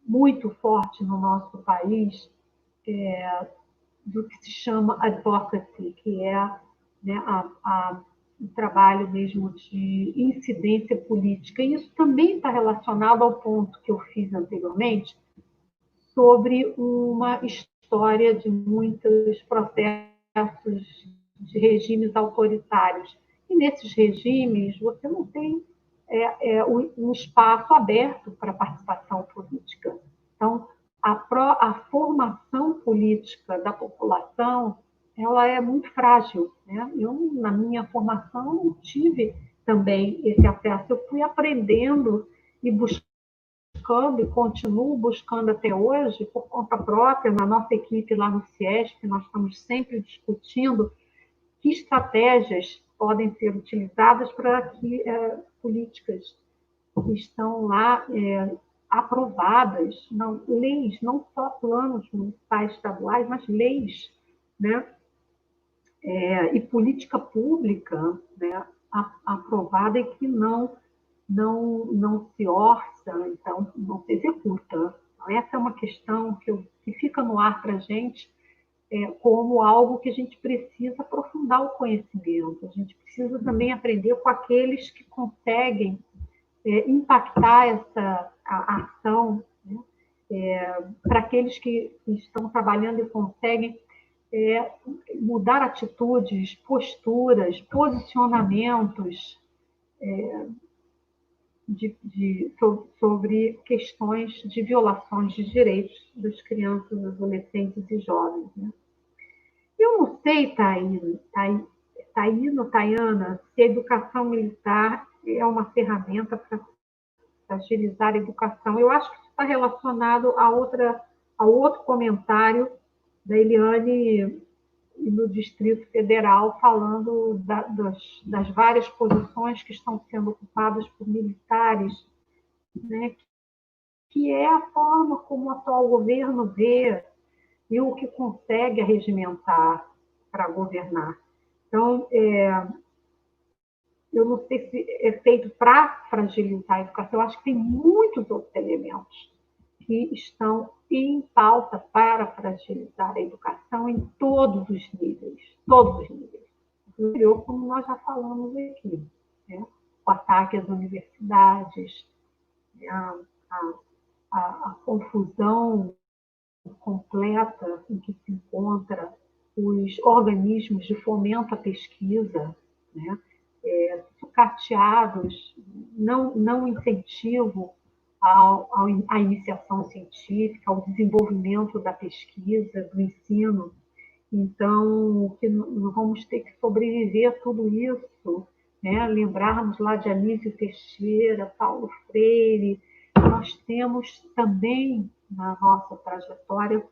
muito forte no nosso país do que se chama advocacy, que é, né, o trabalho mesmo de incidência política. E isso também está relacionado ao ponto que eu fiz anteriormente sobre uma história de muitos processos de regimes autoritários. E nesses regimes você não tem um espaço aberto para participação política. Então, a formação política da população ela é muito frágil. Né? Eu, na minha formação, não tive também esse acesso. Eu fui aprendendo e buscando, e continuo buscando até hoje, por conta própria, na nossa equipe lá no CIESP, nós estamos sempre discutindo que estratégias podem ser utilizadas para que políticas que estão lá aprovadas, não, leis, não só planos municipais estaduais, mas leis, né? E política pública, né? Aprovada e que não se orça, então não se executa. Então, essa é uma questão que fica no ar para a gente como algo que a gente precisa aprofundar o conhecimento. A gente precisa também aprender com aqueles que conseguem impactar a ação, né? Para aqueles que estão trabalhando e conseguem mudar atitudes, posturas, posicionamentos sobre questões de violações de direitos das crianças, adolescentes e jovens. Né? Eu não sei, Tayana, se a educação militar é uma ferramenta para agilizar a educação. Eu acho que isso está relacionado ao outro comentário da Eliane no Distrito Federal, falando das várias posições que estão sendo ocupadas por militares, né, que é a forma como o atual governo vê e o que consegue arregimentar para governar. Então, eu não sei se é feito para fragilizar a educação, eu acho que tem muitos outros elementos que estão em pauta para fragilizar a educação em todos os níveis, como nós já falamos aqui, né? O ataque às universidades, né? a confusão completa em que se encontra os organismos de fomento à pesquisa, né? Sucateados, não incentivo à iniciação científica, ao desenvolvimento da pesquisa, do ensino. Então, que nós vamos ter que sobreviver a tudo isso, né? Lembrarmos lá de Anísio Teixeira, Paulo Freire. Nós temos também na nossa trajetória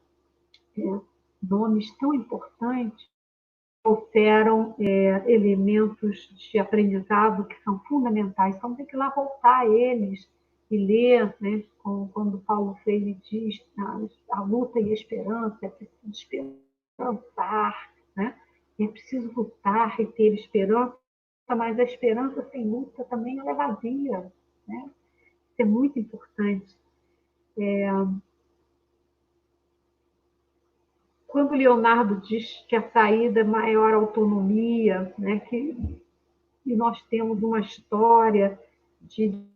nomes tão importantes que trouxeram elementos de aprendizado que são fundamentais. Então, tem que ir lá voltar a eles e ler, né? Quando Paulo Freire diz a luta e a esperança, é preciso esperançar, né? É preciso lutar e ter esperança, mas a esperança sem luta também ela é vazia, né? Isso é muito importante. Quando Leonardo diz que a saída é maior autonomia, né, e nós temos uma história de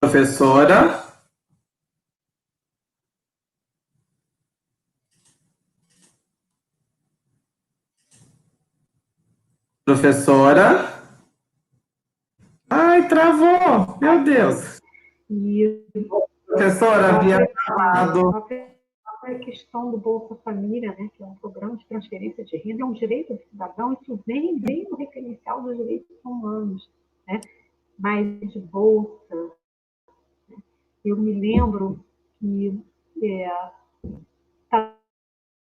Professora? Professora? Ai, travou! Meu Deus! E Professora, havia travado. a questão do Bolsa Família, né, que é um programa de transferência de renda, é um direito do cidadão, isso vem no referencial dos direitos humanos, né? Mas de bolsa, eu me lembro que está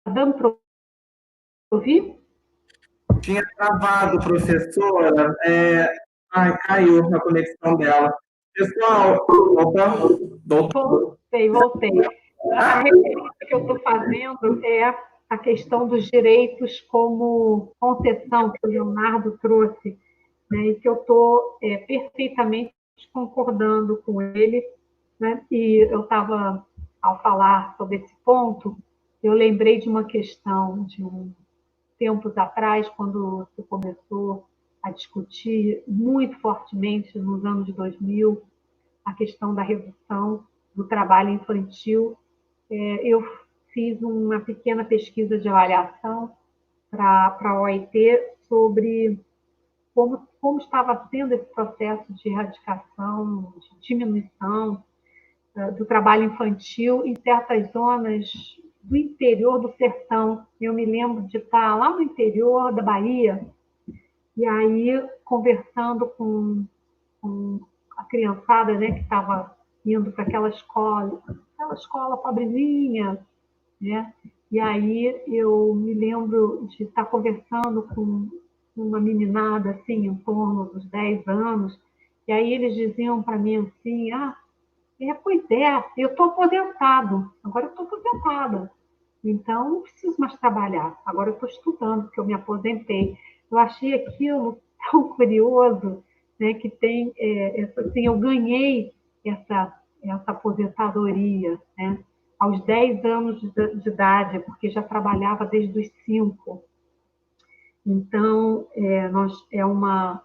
dando para ouvir? Tinha travado, professora. Ai, caiu a conexão dela. Pessoal, opa, doutor. Voltei. A referência que eu estou fazendo é a questão dos direitos como concessão que o Leonardo trouxe, né, e que eu estou perfeitamente concordando com ele, né, e eu estava, ao falar sobre esse ponto, eu lembrei de uma questão de tempos atrás, quando se começou a discutir muito fortemente nos anos 2000 a questão da redução do trabalho infantil. Eu fiz uma pequena pesquisa de avaliação para a OIT sobre como estava sendo esse processo de erradicação, de diminuição do trabalho infantil em certas zonas do interior do sertão. Eu me lembro de estar lá no interior da Bahia, e aí conversando com a criançada, né, que estava indo para aquela escola pobrezinha, né? E aí eu me lembro de estar conversando com uma meninada assim, em torno dos 10 anos, e aí eles diziam para mim assim: pois é, eu estou aposentado, agora eu estou aposentada, então não preciso mais trabalhar, agora eu estou estudando, porque eu me aposentei. Eu achei aquilo tão curioso, né, que tem, assim, eu ganhei essa aposentadoria, né, aos 10 anos de idade, porque já trabalhava desde os 5. Então, é uma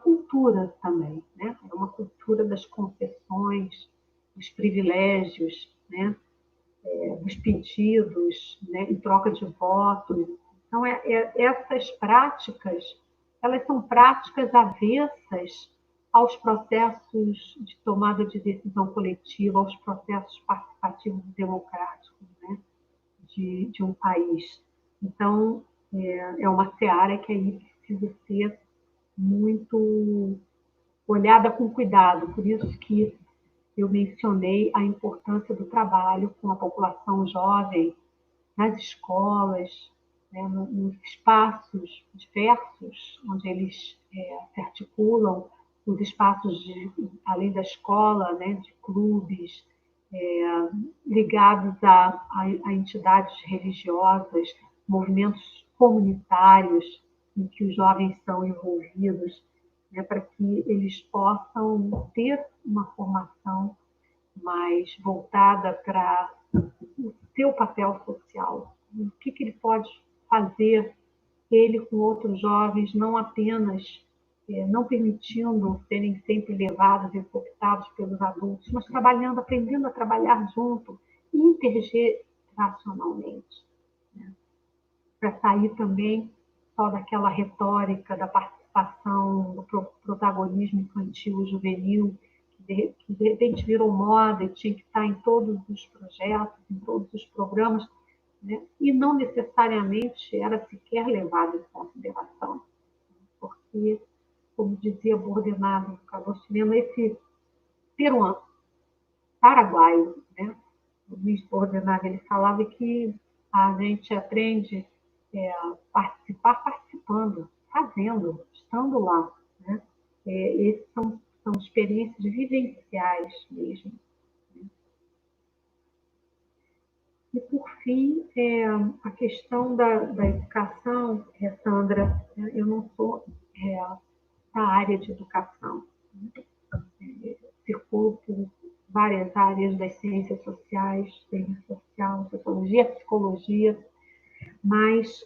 cultura também, né? É uma cultura das concessões, dos privilégios, né? Dos pedidos, né? Em troca de votos. Então, essas práticas, elas são práticas avessas aos processos de tomada de decisão coletiva, aos processos participativos e democráticos, né? de um país. Então, é uma seara que aí precisa ser muito olhada com cuidado. Por isso que eu mencionei a importância do trabalho com a população jovem nas escolas, né, nos espaços diversos onde eles se articulam, os espaços além da escola, né, de clubes, ligados a entidades religiosas, movimentos comunitários em que os jovens são envolvidos, né, para que eles possam ter uma formação mais voltada para o seu papel social. O que ele pode fazer, ele com outros jovens, não apenas não permitindo serem sempre levados e cooptados pelos adultos, mas trabalhando, aprendendo a trabalhar junto, intergeracionalmente, né? Para sair também só daquela retórica da participação, do protagonismo infantil, juvenil, que de repente virou moda e tinha que estar em todos os projetos, em todos os programas, né? E não necessariamente era sequer levado em consideração, porque, como dizia Bordenave, Carlos Chileno, esse peruano, paraguaio, né? O Luiz Bordenave, ele falava que a gente aprende a participar participando, fazendo, estando lá, né? Esses são experiências vivenciais mesmo. E, por fim, a questão da educação, Sandra, eu não sou da área de educação. Circulo por várias áreas das ciências sociais, ciência social, sociologia, psicologia, mas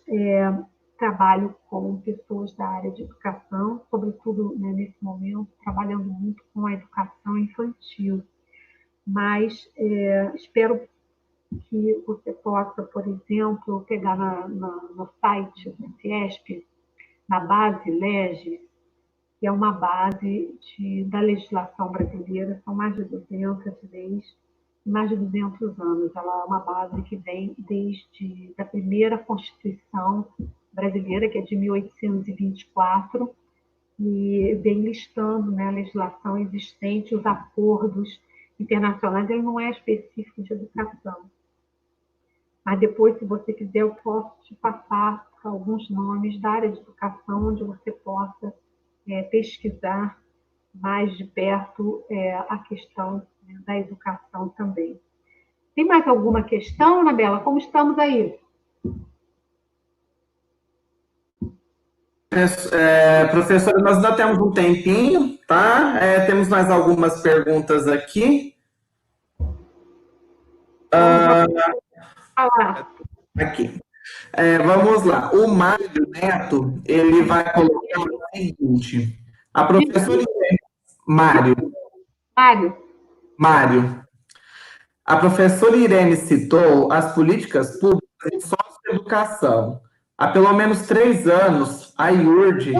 trabalho com pessoas da área de educação, sobretudo, né, nesse momento, trabalhando muito com a educação infantil. Mas espero que você possa, por exemplo, pegar no site do CIESP, na base LEGES, que é uma base da legislação brasileira, são mais de 200 leis, mais de 200 anos. Ela é uma base que vem desde a primeira Constituição brasileira, que é de 1824, e vem listando, né, a legislação existente, os acordos internacionais. Ele não é específico de educação. Mas depois, se você quiser, eu posso te passar alguns nomes da área de educação, onde você possa pesquisar mais de perto a questão, né, da educação também. Tem mais alguma questão, Anabela? Como estamos aí? Professora, nós ainda temos um tempinho, tá? Temos mais algumas perguntas aqui. Aqui. Vamos lá. O Mário Neto, ele vai colocar o seguinte. A professora Mário. A professora Irene citou as políticas públicas em socioeducação. Há pelo menos 3 anos, a IURD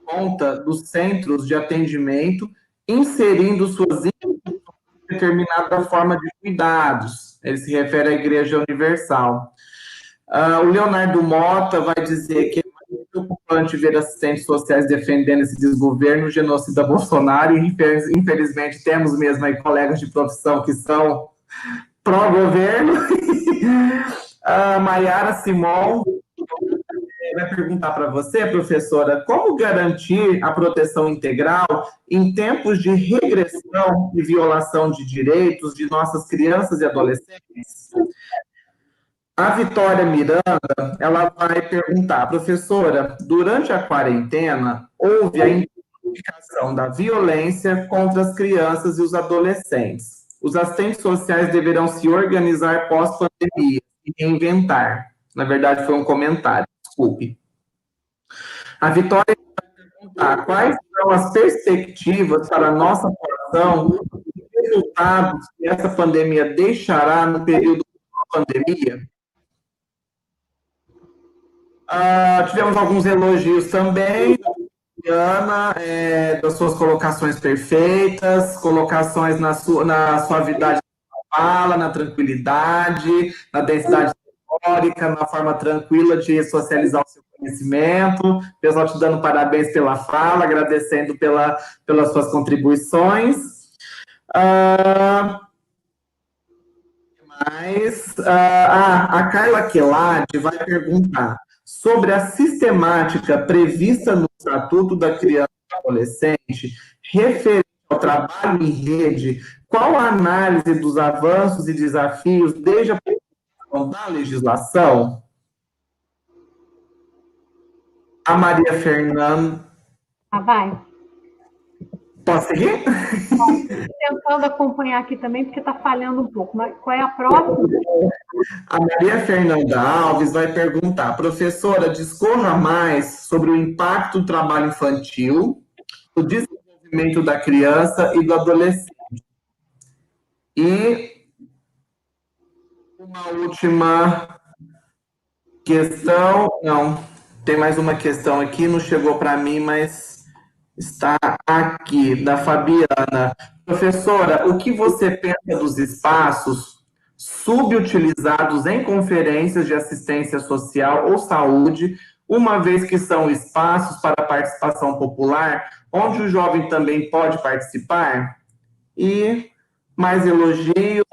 conta dos centros de atendimento, inserindo suas determinada forma de cuidados. Ele se refere à Igreja Universal. O Leonardo Mota vai dizer que é muito preocupante ver assistentes sociais defendendo esse desgoverno genocida Bolsonaro, e infelizmente temos mesmo aí colegas de profissão que são pró-governo. A Maiara Simon vai perguntar para você, professora, como garantir a proteção integral em tempos de regressão e violação de direitos de nossas crianças e adolescentes? A Vitória Miranda, ela vai perguntar, professora, durante a quarentena, houve a intensificação da violência contra as crianças e os adolescentes. Os assistentes sociais deverão se organizar pós-pandemia e reinventar. Na verdade, foi um comentário, desculpe. A Vitória vai perguntar quais são as perspectivas para a nossa atuação e resultados que essa pandemia deixará no período da pandemia. Tivemos alguns elogios também, Ana, das suas colocações perfeitas, colocações na suavidade da fala, na tranquilidade, na densidade teórica, na forma tranquila de socializar o seu conhecimento. Pessoal, te dando parabéns pela fala, agradecendo pelas suas contribuições. A Carla Quelade vai perguntar sobre a sistemática prevista no Estatuto da Criança e do Adolescente referente ao trabalho em rede, qual a análise dos avanços e desafios desde a publicação da legislação? A Maria Fernanda. Vai. Posso seguir? Estou tentando acompanhar aqui também, porque está falhando um pouco. Mas qual é a próxima? A Maria Fernanda Alves vai perguntar, professora, discorra mais sobre o impacto do trabalho infantil, o desenvolvimento da criança e do adolescente. E uma última questão, não, tem mais uma questão aqui, não chegou para mim, mas está aqui, da Fabiana. Professora, o que você pensa dos espaços subutilizados em conferências de assistência social ou saúde, uma vez que são espaços para participação popular, onde o jovem também pode participar? E mais elogios,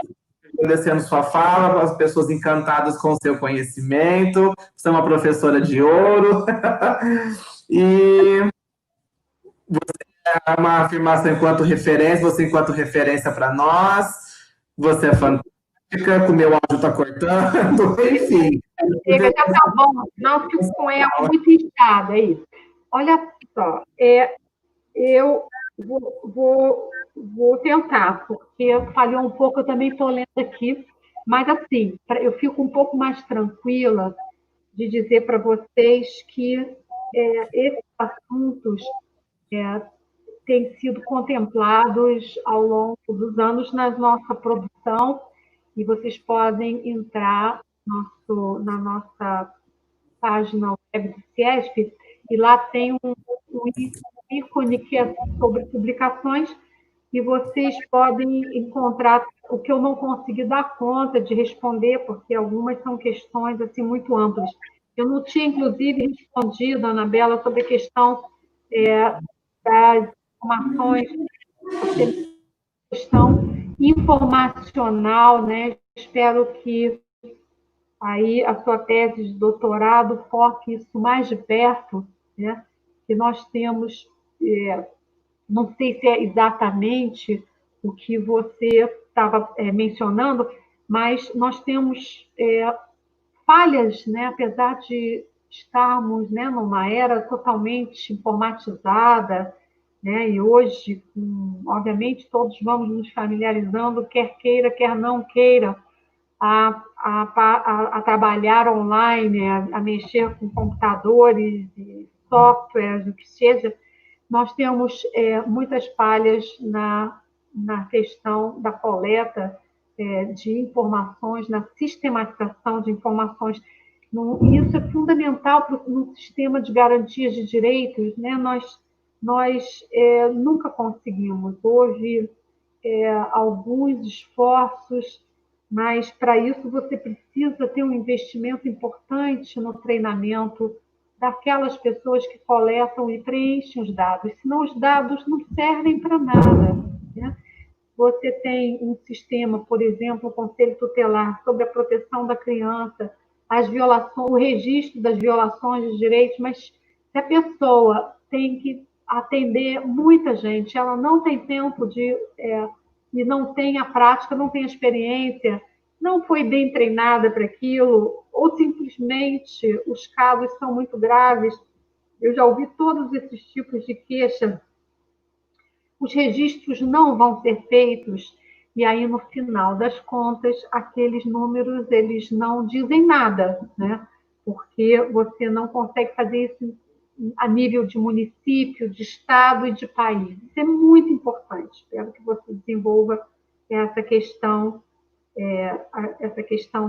agradecendo sua fala, as pessoas encantadas com o seu conhecimento, você é uma professora de ouro, e você é uma afirmação enquanto referência para nós, você é fantástica, o meu áudio está cortando, enfim. Chega, já tá bom, não fico com ela muito inchada aí. Olha só, eu vou tentar, porque falhou um pouco, eu também estou lendo aqui, mas assim, eu fico um pouco mais tranquila de dizer para vocês que esses assuntos têm sido contemplados ao longo dos anos na nossa produção, e vocês podem entrar na nossa página web do CIESP, e lá tem um ícone que é sobre publicações, e vocês podem encontrar o que eu não consegui dar conta de responder, porque algumas são questões assim, muito amplas. Eu não tinha, inclusive, respondido, Anabela, sobre a questão das informações, questão informacional, né? Espero que aí a sua tese de doutorado foque isso mais de perto, né? Que nós temos, não sei se é exatamente o que você estava mencionando, mas nós temos falhas, né? Apesar de estarmos, né, numa era totalmente informatizada, né? E hoje, obviamente, todos vamos nos familiarizando, quer queira, quer não queira, a trabalhar online, a mexer com computadores e softwares, o que seja. Nós temos muitas falhas na questão da coleta de informações, na sistematização de informações. E isso é fundamental no sistema de garantias de direitos, né? Nós nunca conseguimos. Houve alguns esforços, mas para isso você precisa ter um investimento importante no treinamento daquelas pessoas que coletam e preenchem os dados, senão os dados não servem para nada, né? Você tem um sistema, por exemplo, o Conselho Tutelar sobre a proteção da criança, as violações, o registro das violações de direitos, mas se a pessoa tem que atender muita gente, ela não tem tempo e não tem a prática, não tem a experiência, não foi bem treinada para aquilo, ou simplesmente os casos são muito graves. Eu já ouvi todos esses tipos de queixa. Os registros não vão ser feitos, e aí, no final das contas, aqueles números eles não dizem nada, né? Porque você não consegue fazer isso a nível de município, de estado e de país. Isso é muito importante. Espero que você desenvolva essa questão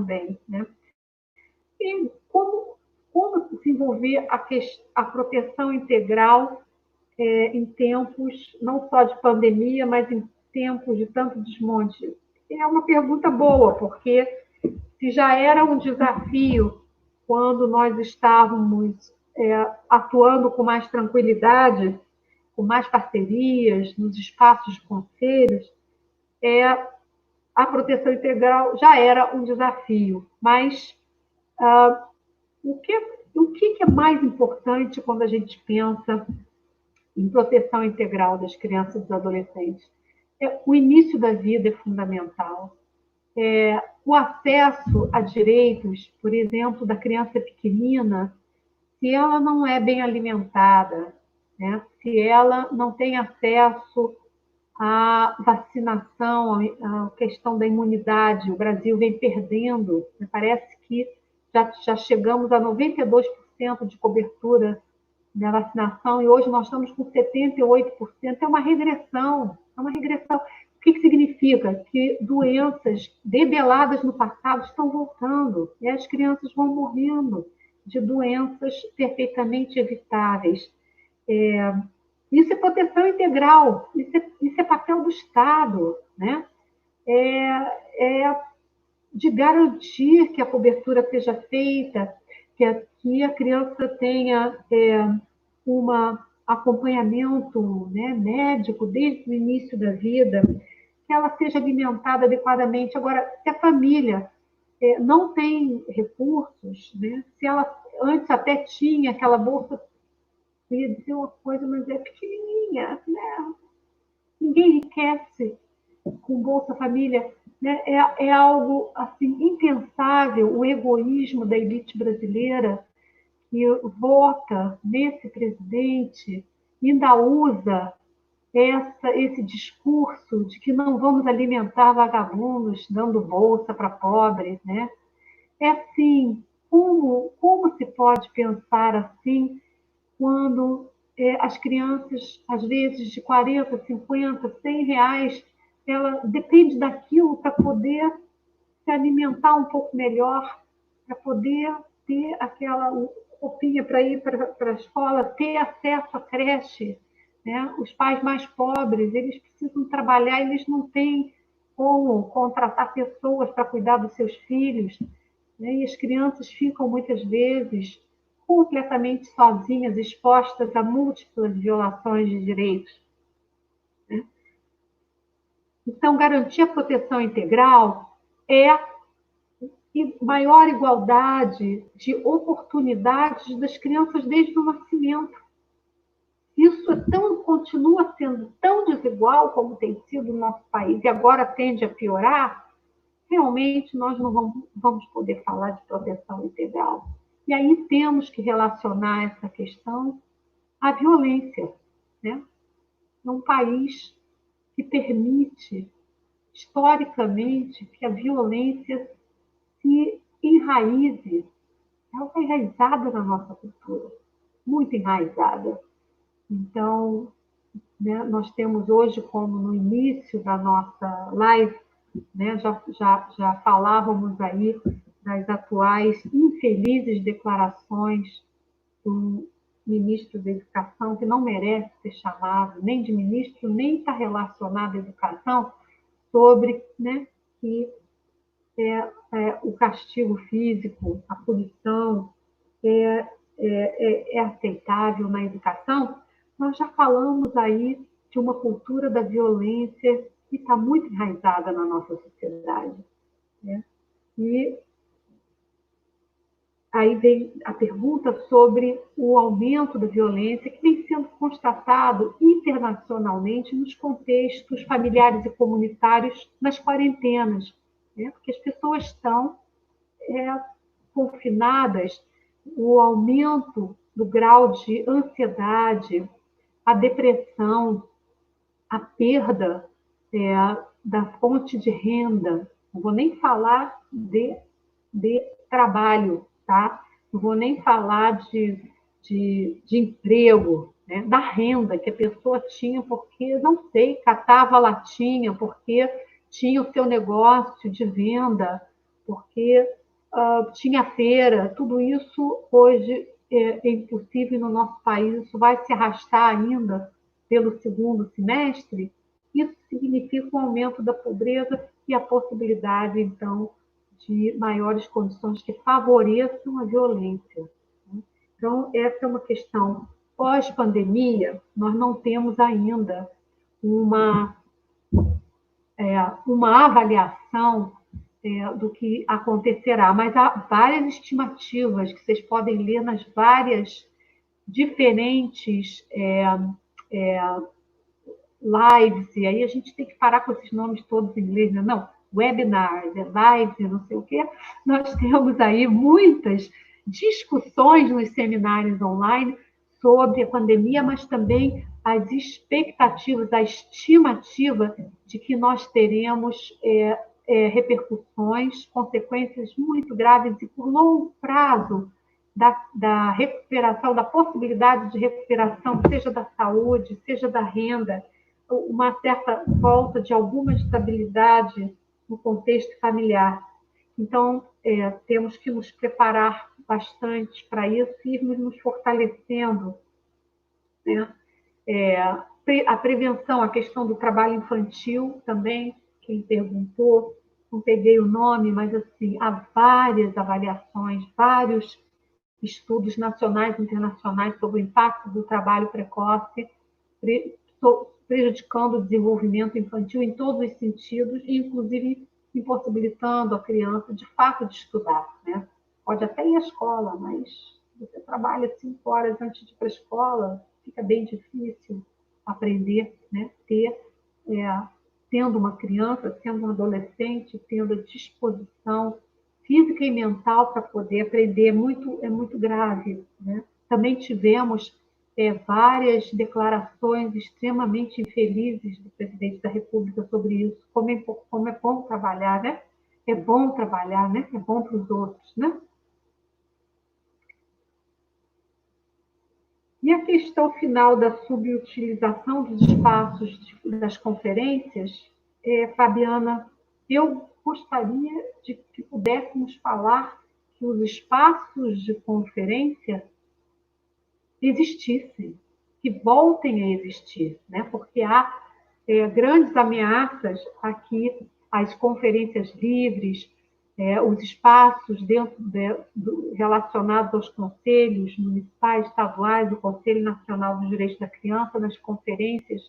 bem, né? E como desenvolver a proteção integral em tempos não só de pandemia, mas em tempos de tanto desmonte? É uma pergunta boa, porque se já era um desafio quando nós estávamos atuando com mais tranquilidade, com mais parcerias, nos espaços de conselhos, a proteção integral já era um desafio. Mas o que é mais importante quando a gente pensa em proteção integral das crianças e dos adolescentes? O início da vida é fundamental. O acesso a direitos, por exemplo, da criança pequenina, se ela não é bem alimentada, né? Se ela não tem acesso à vacinação, à questão da imunidade, o Brasil vem perdendo, parece que já chegamos a 92% de cobertura da vacinação, e hoje nós estamos com 78%, é uma regressão, é uma regressão. O que significa? Que doenças debeladas no passado estão voltando, e as crianças vão morrendo de doenças perfeitamente evitáveis. Isso é proteção integral, isso é papel do Estado, né? De garantir que a cobertura seja feita, que a criança tenha um acompanhamento, né, médico desde o início da vida, que ela seja alimentada adequadamente. Agora, se a família não tem recursos, né, se ela antes até tinha aquela bolsa, eu ia dizer uma coisa, mas é pequenininha, né? Ninguém enriquece com Bolsa Família, né? É algo assim impensável, o egoísmo da elite brasileira, que vota nesse presidente, ainda usa esse discurso de que não vamos alimentar vagabundos dando bolsa para pobres, né? É assim, como se pode pensar assim quando as crianças, às vezes, de 40, 50, 100 reais, ela depende daquilo para poder se alimentar um pouco melhor, para poder ter aquela roupinha para ir para a escola, ter acesso à creche, né? Os pais mais pobres, eles precisam trabalhar, eles não têm como contratar pessoas para cuidar dos seus filhos, né? E as crianças ficam, muitas vezes, completamente sozinhas, expostas a múltiplas violações de direitos. Então, garantir a proteção integral é maior igualdade de oportunidades das crianças desde o nascimento. Isso continua sendo tão desigual como tem sido no nosso país e agora tende a piorar, realmente nós não vamos poder falar de proteção integral. E aí temos que relacionar essa questão à violência, né? Num país que permite, historicamente, que a violência se enraize. Ela está enraizada na nossa cultura, muito enraizada. Então, né, nós temos hoje, como no início da nossa live, né, já falávamos aí das atuais infelizes declarações do ministro da Educação, que não merece ser chamado nem de ministro, nem está relacionado à educação, sobre, né, que o castigo físico, a punição é aceitável na educação. Nós já falamos aí de uma cultura da violência que está muito enraizada na nossa sociedade, né? E aí vem a pergunta sobre o aumento da violência que vem sendo constatado internacionalmente nos contextos familiares e comunitários nas quarentenas, né? Porque as pessoas estão confinadas, o aumento do grau de ansiedade, a depressão, a perda da fonte de renda. Não vou nem falar de trabalho, tá? Não vou nem falar de emprego, né? Da renda que a pessoa tinha porque, não sei, catava latinha, porque tinha o seu negócio de venda, porque tinha feira. Tudo isso hoje é impossível no nosso país, isso vai se arrastar ainda pelo segundo semestre. Isso significa um aumento da pobreza e a possibilidade, então, de maiores condições que favoreçam a violência. Então, essa é uma questão. Pós-pandemia, nós não temos ainda uma avaliação do que acontecerá, mas há várias estimativas que vocês podem ler nas várias diferentes lives, e aí a gente tem que parar com esses nomes todos em inglês, né? Não, webinars, lives, não sei o quê. Nós temos aí muitas discussões nos seminários online sobre a pandemia, mas também as expectativas, a estimativa de que nós teremos repercussões, consequências muito graves e por longo prazo da recuperação, da possibilidade de recuperação, seja da saúde, seja da renda, uma certa volta de alguma estabilidade no contexto familiar. Então, temos que nos preparar bastante para isso e irmos nos fortalecendo, né? A prevenção, a questão do trabalho infantil também, quem perguntou, não peguei o nome, mas assim, há várias avaliações, vários estudos nacionais e internacionais sobre o impacto do trabalho precoce, prejudicando o desenvolvimento infantil em todos os sentidos, inclusive impossibilitando a criança, de fato, de estudar, né? Pode até ir à escola, mas você trabalha 5 horas antes de ir para a escola, fica bem difícil aprender, né? Sendo uma criança, sendo um adolescente, tendo a disposição física e mental para poder aprender, é muito grave, né? Também tivemos várias declarações extremamente infelizes do presidente da República sobre isso, como é bom trabalhar, né? É bom trabalhar, né? É bom para os outros, né? E a questão final da subutilização dos espaços das conferências, Fabiana, eu gostaria de que pudéssemos falar que os espaços de conferência existissem, que voltem a existir, né? Porque há grandes ameaças aqui às conferências livres, os espaços relacionados aos conselhos municipais, estaduais, o Conselho Nacional dos Direitos da Criança, nas conferências.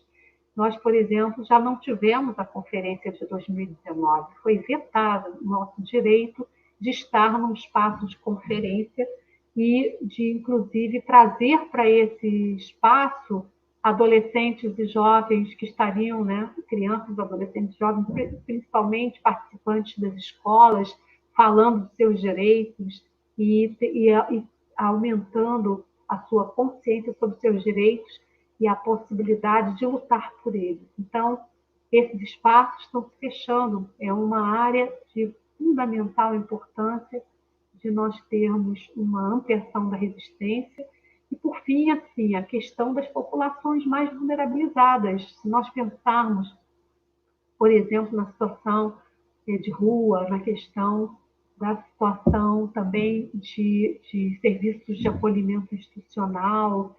Nós, por exemplo, já não tivemos a conferência de 2019, foi vetado o nosso direito de estar num espaço de conferência e de, inclusive, trazer para esse espaço adolescentes e jovens que estariam, né, crianças, adolescentes, jovens, principalmente participantes das escolas, falando dos seus direitos e aumentando a sua consciência sobre seus direitos e a possibilidade de lutar por eles. Então, esses espaços estão se fechando, é uma área de fundamental importância de nós termos uma ampliação da resistência. E, por fim, assim, a questão das populações mais vulnerabilizadas. Se nós pensarmos, por exemplo, na situação de rua, na questão da situação também de serviços de acolhimento institucional,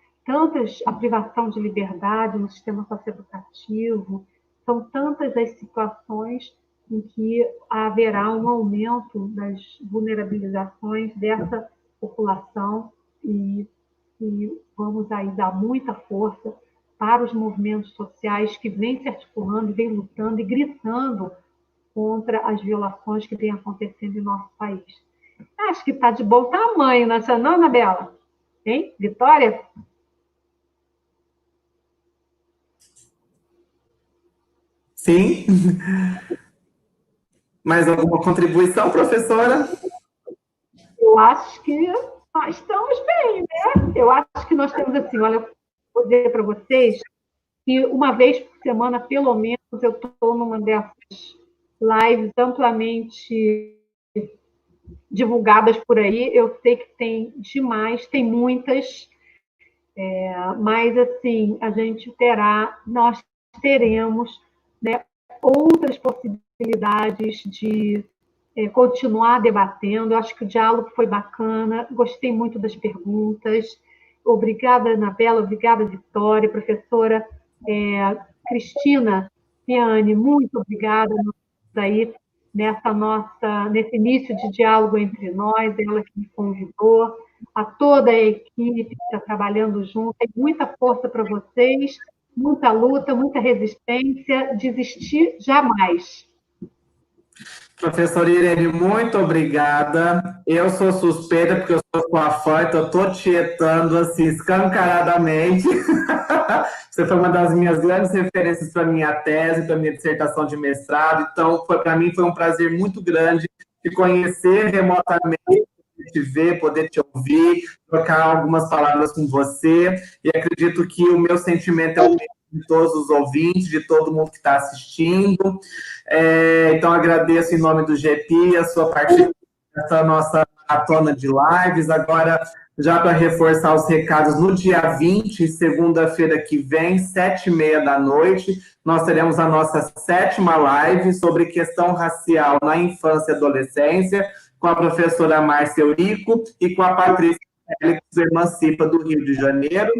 a privação de liberdade no sistema socioeducativo, são tantas as situações em que haverá um aumento das vulnerabilizações dessa população e vamos aí dar muita força para os movimentos sociais que vêm se articulando, vêm lutando e gritando contra as violações que vêm acontecendo em nosso país. Acho que está de bom tamanho, não é não, Anabela? Hein, Vitória? Sim. Mais alguma contribuição, professora? Eu acho que nós estamos bem, né? Eu acho que nós temos assim, olha, eu vou dizer para vocês que uma vez por semana, pelo menos, eu estou numa dessas lives amplamente divulgadas por aí. Eu sei que tem demais, tem muitas, mas assim, nós teremos, né, outras possibilidades de continuar debatendo. Eu acho que o diálogo foi bacana, gostei muito das perguntas. Obrigada, Anabela, obrigada, Vitória, professora Cristina Piani, muito obrigada aí nesse início de diálogo entre nós, ela que me convidou, a toda a equipe que está trabalhando junto. Muita força para vocês, muita luta, muita resistência, desistir jamais. Professora Irene, muito obrigada. Eu sou suspeita porque eu sou sua fã, então estou tietando assim, escancaradamente. Você foi uma das minhas grandes referências para minha tese, para minha dissertação de mestrado. Então, para mim foi um prazer muito grande te conhecer remotamente, te ver, poder te ouvir, trocar algumas palavras com você. E acredito que o meu sentimento é o mesmo de todos os ouvintes, de todo mundo que está assistindo. Então, agradeço em nome do GEPI a sua participação nessa nossa maratona de lives. Agora, já para reforçar os recados, no dia 20, segunda-feira que vem, 7h30 da noite, nós teremos a nossa 7ª live sobre questão racial na infância e adolescência, com a professora Márcia Eurico e com a Patrícia Félix, do Emancipa do Rio de Janeiro,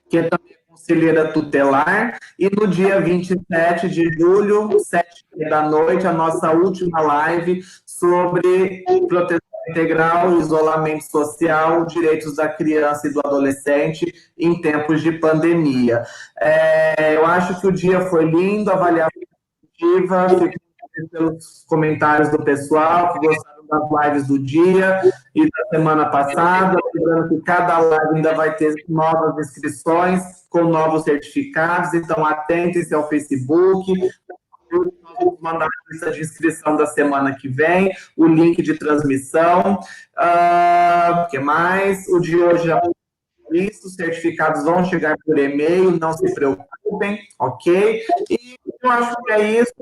que é também conselheira tutelar, e no dia 27 de julho, 7h30 da noite, a nossa última live sobre proteção integral, isolamento social, direitos da criança e do adolescente em tempos de pandemia. Eu acho que o dia foi lindo, a avaliação positiva, fico pelos comentários do pessoal que gostaram das lives do dia e da semana passada, lembrando que cada live ainda vai ter novas inscrições com novos certificados, então atentem-se ao Facebook, nós vamos mandar a lista de inscrição da semana que vem, o link de transmissão, o que mais? O de hoje já isso, os certificados vão chegar por e-mail, não se preocupem, ok? E eu acho que é isso.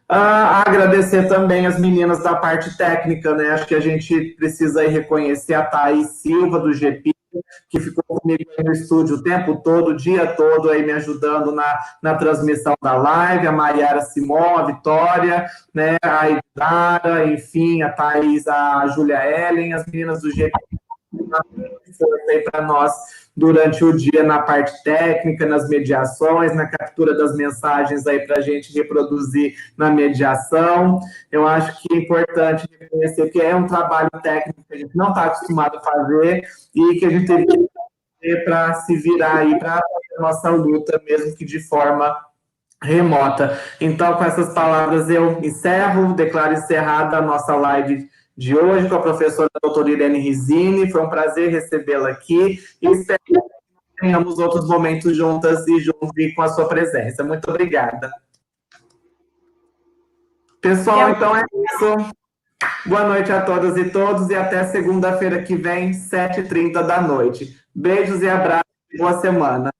Agradecer também as meninas da parte técnica, né? Acho que a gente precisa aí reconhecer a Thaís Silva, do GEPI, que ficou comigo no estúdio o tempo todo, o dia todo, aí me ajudando na transmissão da live, a Maiara Simon, a Vitória, né, a Idara, enfim, a Thaís, a Júlia Ellen, as meninas do GP, força aí para nós durante o dia na parte técnica, nas mediações, na captura das mensagens aí para a gente reproduzir na mediação. Eu acho que é importante reconhecer que é um trabalho técnico que a gente não está acostumado a fazer e que a gente teve que fazer para se virar aí para a nossa luta, mesmo que de forma remota. Então, com essas palavras, eu encerro, declaro encerrada a nossa live de hoje com a professora doutora Irene Rizzini. Foi um prazer recebê-la aqui e espero que tenhamos outros momentos juntas e juntos com a sua presença. Muito obrigada. Pessoal, então é isso. Boa noite a todas e todos e até segunda-feira que vem, 7h30 da noite. Beijos e abraços e boa semana.